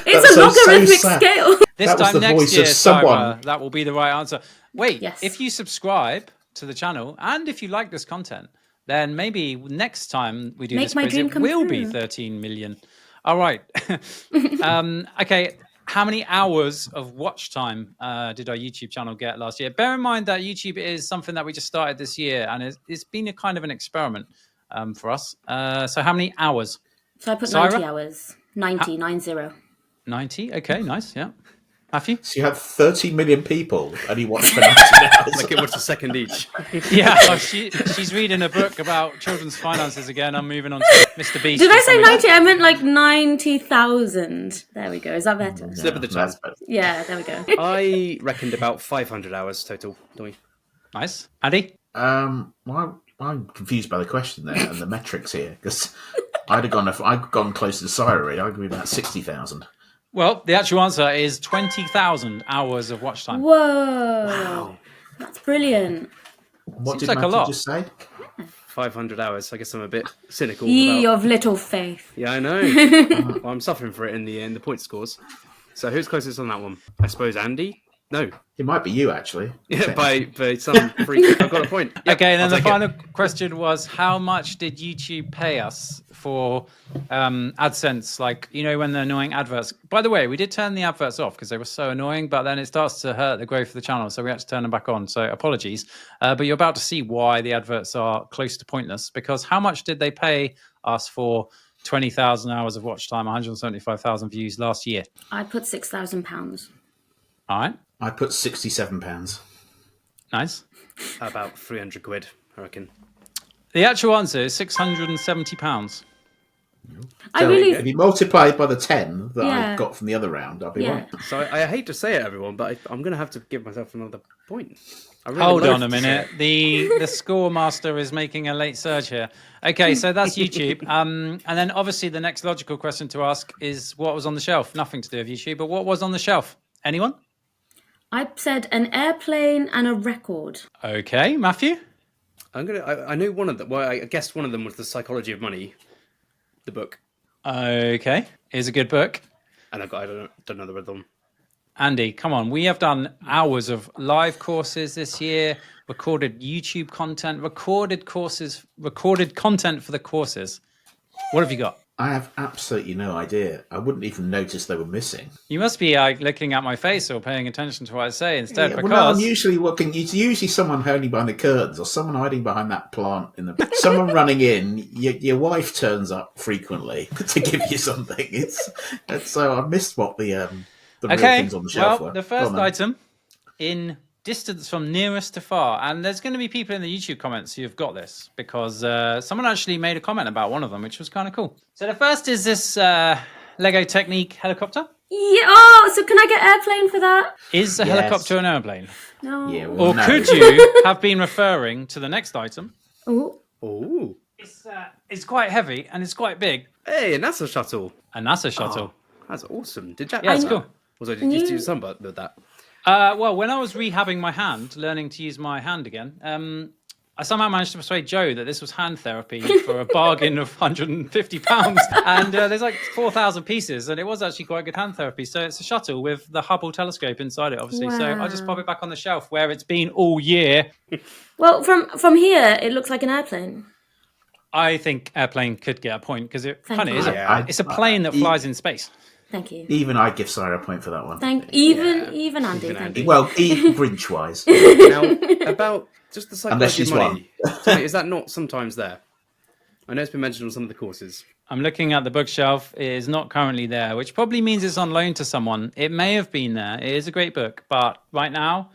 [SPEAKER 4] It's a logarithmic scale.
[SPEAKER 1] This
[SPEAKER 2] That was
[SPEAKER 1] time
[SPEAKER 2] the
[SPEAKER 1] next
[SPEAKER 2] voice
[SPEAKER 1] year,
[SPEAKER 2] of someone.
[SPEAKER 1] Cyra, that will be the right answer. Wait,
[SPEAKER 4] Yes.
[SPEAKER 1] if you subscribe to the channel and if you like this content, then maybe next time we do
[SPEAKER 4] Make
[SPEAKER 1] this
[SPEAKER 4] my
[SPEAKER 1] quiz,
[SPEAKER 4] dream
[SPEAKER 1] it
[SPEAKER 4] come
[SPEAKER 1] will be
[SPEAKER 4] true.
[SPEAKER 1] 13 million. All right. Okay. How many hours of watch time did our YouTube channel get last year? Bear in mind that YouTube is something that we just started this year, and it's been a kind of an experiment for us. So how many hours?
[SPEAKER 4] So I put
[SPEAKER 1] Cyra?
[SPEAKER 4] 90 hours. 90, 90.
[SPEAKER 1] 90. Okay, nice. Yeah. Matthew?
[SPEAKER 2] So you have 30 million people and you watch for 90 hours.
[SPEAKER 3] Like it was a second each.
[SPEAKER 1] Yeah, well, she's reading a book about children's finances again. I'm moving on to Mr. Beast.
[SPEAKER 4] Did I say 90? I meant like 90,000. There we go. Is that better?
[SPEAKER 3] Slip of the tongue.
[SPEAKER 2] That's better.
[SPEAKER 4] Yeah, there we go.
[SPEAKER 3] I reckoned about 500 hours total, don't we?
[SPEAKER 1] Nice. Andy?
[SPEAKER 2] Well, I'm confused by the question there and the metrics here because I'd gone closer to Cyra. Really. I'd be about 60,000.
[SPEAKER 1] Well, the actual answer is 20,000 hours of watch time.
[SPEAKER 4] Whoa.
[SPEAKER 3] Wow.
[SPEAKER 4] That's brilliant.
[SPEAKER 2] What
[SPEAKER 1] Seems
[SPEAKER 2] did
[SPEAKER 1] like a
[SPEAKER 2] Matthew
[SPEAKER 1] lot.
[SPEAKER 2] just say?
[SPEAKER 3] 500 hours. I guess I'm a bit cynical.
[SPEAKER 4] Ye
[SPEAKER 3] about...
[SPEAKER 4] of little faith.
[SPEAKER 3] Yeah, I know. Well, I'm suffering for it in the point scores. So who's closest on that one? I suppose Andy? No.
[SPEAKER 2] It might be you, actually.
[SPEAKER 3] Yeah, by some freak. I've got a point. Yep,
[SPEAKER 1] Okay, and then
[SPEAKER 3] I'll
[SPEAKER 1] the
[SPEAKER 3] take it.
[SPEAKER 1] final question was, how much did YouTube pay us for AdSense? Like, you know, when the annoying adverts. By the way, we did turn the adverts off because they were so annoying, but then it starts to hurt the growth of the channel, so we had to turn them back on. So apologies. But you're about to see why the adverts are close to pointless, because how much did they pay us for 20,000 hours of watch time, 175,000 views last year?
[SPEAKER 4] I put £6,000.
[SPEAKER 1] All right.
[SPEAKER 2] I put £67.
[SPEAKER 1] Nice.
[SPEAKER 3] About 300 quid, I reckon.
[SPEAKER 1] The actual answer is £670.
[SPEAKER 4] I
[SPEAKER 2] So
[SPEAKER 4] really.
[SPEAKER 2] if you multiply by the 10 that
[SPEAKER 4] Yeah.
[SPEAKER 2] I got from the other round, I'll be
[SPEAKER 4] Yeah.
[SPEAKER 2] right.
[SPEAKER 3] So I hate to say it, everyone, but I'm going to have to give myself another point. I really
[SPEAKER 1] Hold
[SPEAKER 3] would
[SPEAKER 1] on
[SPEAKER 3] love
[SPEAKER 1] a
[SPEAKER 3] to say
[SPEAKER 1] minute.
[SPEAKER 3] it.
[SPEAKER 1] The score master is making a late surge here. Okay, so that's YouTube. And then obviously the next logical question to ask is what was on the shelf? Nothing to do with YouTube, but what was on the shelf? Anyone?
[SPEAKER 4] I said an airplane and a record.
[SPEAKER 1] Okay, Matthew?
[SPEAKER 3] I know one of them. Well, I guessed one of them was The Psychology of Money, the book.
[SPEAKER 1] Okay, here's a good book.
[SPEAKER 3] And I don't know the other one.
[SPEAKER 1] Andy, come on. We have done hours of live courses this year, recorded YouTube content, recorded content for the courses. What have you got?
[SPEAKER 2] I have absolutely no idea. I wouldn't even notice they were missing.
[SPEAKER 1] You must be looking at my face or paying attention to what I say instead,
[SPEAKER 2] Yeah,
[SPEAKER 1] because
[SPEAKER 2] well, no, I'm usually looking. It's usually someone hiding behind the curtains or someone hiding behind that plant in the. Someone running in. Your wife turns up frequently to give you something. It's so I missed what the real things on the shelf were.
[SPEAKER 1] The
[SPEAKER 2] Go
[SPEAKER 1] first
[SPEAKER 2] on, then.
[SPEAKER 1] item in distance from nearest to far, and there's going to be people in the YouTube comments who've got this because someone actually made a comment about one of them, which was kind of cool. So the first is this Lego Technique helicopter.
[SPEAKER 4] Yeah. Oh, so can I get airplane for that?
[SPEAKER 1] Is a
[SPEAKER 2] Yes.
[SPEAKER 1] helicopter an airplane?
[SPEAKER 4] No.
[SPEAKER 2] Yeah, well,
[SPEAKER 1] Or
[SPEAKER 2] no.
[SPEAKER 1] could you have been referring to the next item?
[SPEAKER 4] Oh.
[SPEAKER 3] Oh,
[SPEAKER 1] It's quite heavy and it's quite big.
[SPEAKER 3] hey, a NASA shuttle.
[SPEAKER 1] A NASA shuttle.
[SPEAKER 3] That's awesome. Did Jack?
[SPEAKER 1] Yeah, it's
[SPEAKER 3] do
[SPEAKER 1] cool.
[SPEAKER 3] that? Was I just do some with that?
[SPEAKER 1] Well, when I was rehabbing my hand, learning to use my hand again, I somehow managed to persuade Joe that this was hand therapy for a bargain of £150. And there's like 4,000 pieces, and it was actually quite good hand therapy. So it's a shuttle with the Hubble telescope inside it, obviously. So I'll just pop it back on the shelf where it's been all year.
[SPEAKER 4] Well, from here, it looks like an airplane.
[SPEAKER 1] I think airplane could get a point because it
[SPEAKER 4] Thank
[SPEAKER 1] kind of
[SPEAKER 4] you.
[SPEAKER 1] is.
[SPEAKER 3] Yeah.
[SPEAKER 1] It's a plane that flies in space.
[SPEAKER 4] Thank you.
[SPEAKER 2] Even I'd give Cyra a point for that one.
[SPEAKER 4] Even Andy.
[SPEAKER 3] Even
[SPEAKER 4] Thank
[SPEAKER 3] Andy.
[SPEAKER 4] you.
[SPEAKER 2] Well, bridge-wise.
[SPEAKER 3] Now, about just the
[SPEAKER 2] Unless
[SPEAKER 3] psychology
[SPEAKER 2] she's
[SPEAKER 3] of money. Tell me, is that not sometimes there? I know it's been mentioned on some of the courses.
[SPEAKER 1] I'm looking at the bookshelf. It is not currently there, which probably means it's on loan to someone. It may have been there. It is a great book, but right now,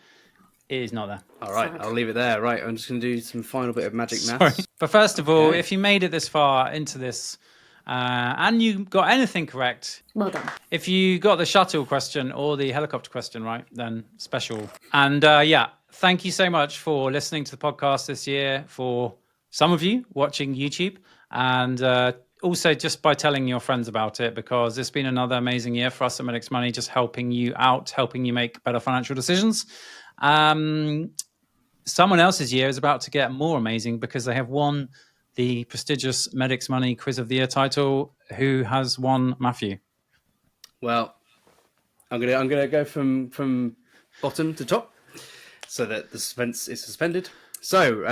[SPEAKER 1] it is not there.
[SPEAKER 3] All right,
[SPEAKER 4] Sad.
[SPEAKER 3] I'll leave it there. Right, I'm just going to do some final bit of magic
[SPEAKER 1] Sorry.
[SPEAKER 3] maths.
[SPEAKER 1] But first of all,
[SPEAKER 3] Okay.
[SPEAKER 1] if you made it this far into this and you got anything correct,
[SPEAKER 4] Well done.
[SPEAKER 1] if you got the shuttle question or the helicopter question right, then special. And yeah, thank you so much for listening to the podcast this year, for some of you watching YouTube, and also just by telling your friends about it, because it's been another amazing year for us at MedicsMoney, just helping you out, helping you make better financial decisions. Someone else's year is about to get more amazing because they have won the prestigious MedicsMoney Quiz of the Year title. Who has won, Matthew?
[SPEAKER 3] Well, I'm gonna go from bottom to top, so that the suspense is suspended. So,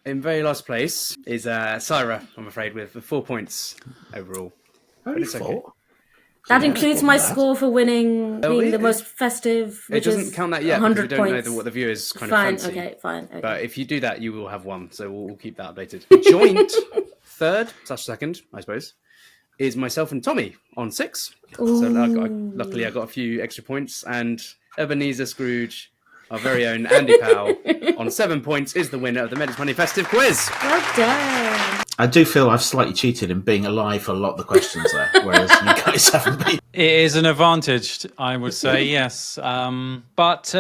[SPEAKER 3] in very last place is Cyra, I'm afraid, with 4 points overall.
[SPEAKER 2] Only
[SPEAKER 3] it's
[SPEAKER 2] 4.
[SPEAKER 3] okay.
[SPEAKER 4] That includes my
[SPEAKER 2] that.
[SPEAKER 4] score for winning, being the most festive,
[SPEAKER 3] It
[SPEAKER 4] which
[SPEAKER 3] doesn't
[SPEAKER 4] is
[SPEAKER 3] count that yet because
[SPEAKER 4] 100
[SPEAKER 3] we don't
[SPEAKER 4] points.
[SPEAKER 3] know what the viewers kind
[SPEAKER 4] Fine,
[SPEAKER 3] of fancy.
[SPEAKER 4] okay, fine. Okay.
[SPEAKER 3] But if you do that, you will have one. So we'll keep that updated. Joint third / second, I suppose, is myself and Tommy on 6. So luckily I got a few extra points, and Ebenezer Scrooge, our very own Andy Powell, on 7 points, is the winner of the MedicsMoney Festive Quiz.
[SPEAKER 4] Well done.
[SPEAKER 2] I do feel I've slightly cheated in being alive for a lot of the questions there, whereas you guys haven't been.
[SPEAKER 1] It is an advantage, I would say, yes. But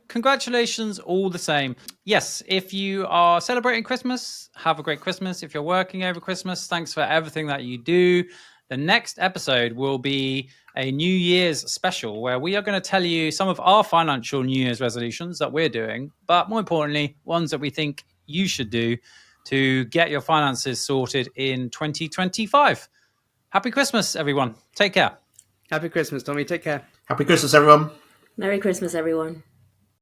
[SPEAKER 1] congratulations all the same. Yes, if you are celebrating Christmas, have a great Christmas. If you're working over Christmas, thanks for everything that you do. The next episode will be a New Year's special where we are going to tell you some of our financial New Year's resolutions that we're doing, but more importantly, ones that we think you should do to get your finances sorted in 2025. Happy Christmas, everyone. Take care.
[SPEAKER 3] Happy Christmas, Tommy. Take care.
[SPEAKER 2] Happy Christmas, everyone.
[SPEAKER 4] Merry Christmas, everyone.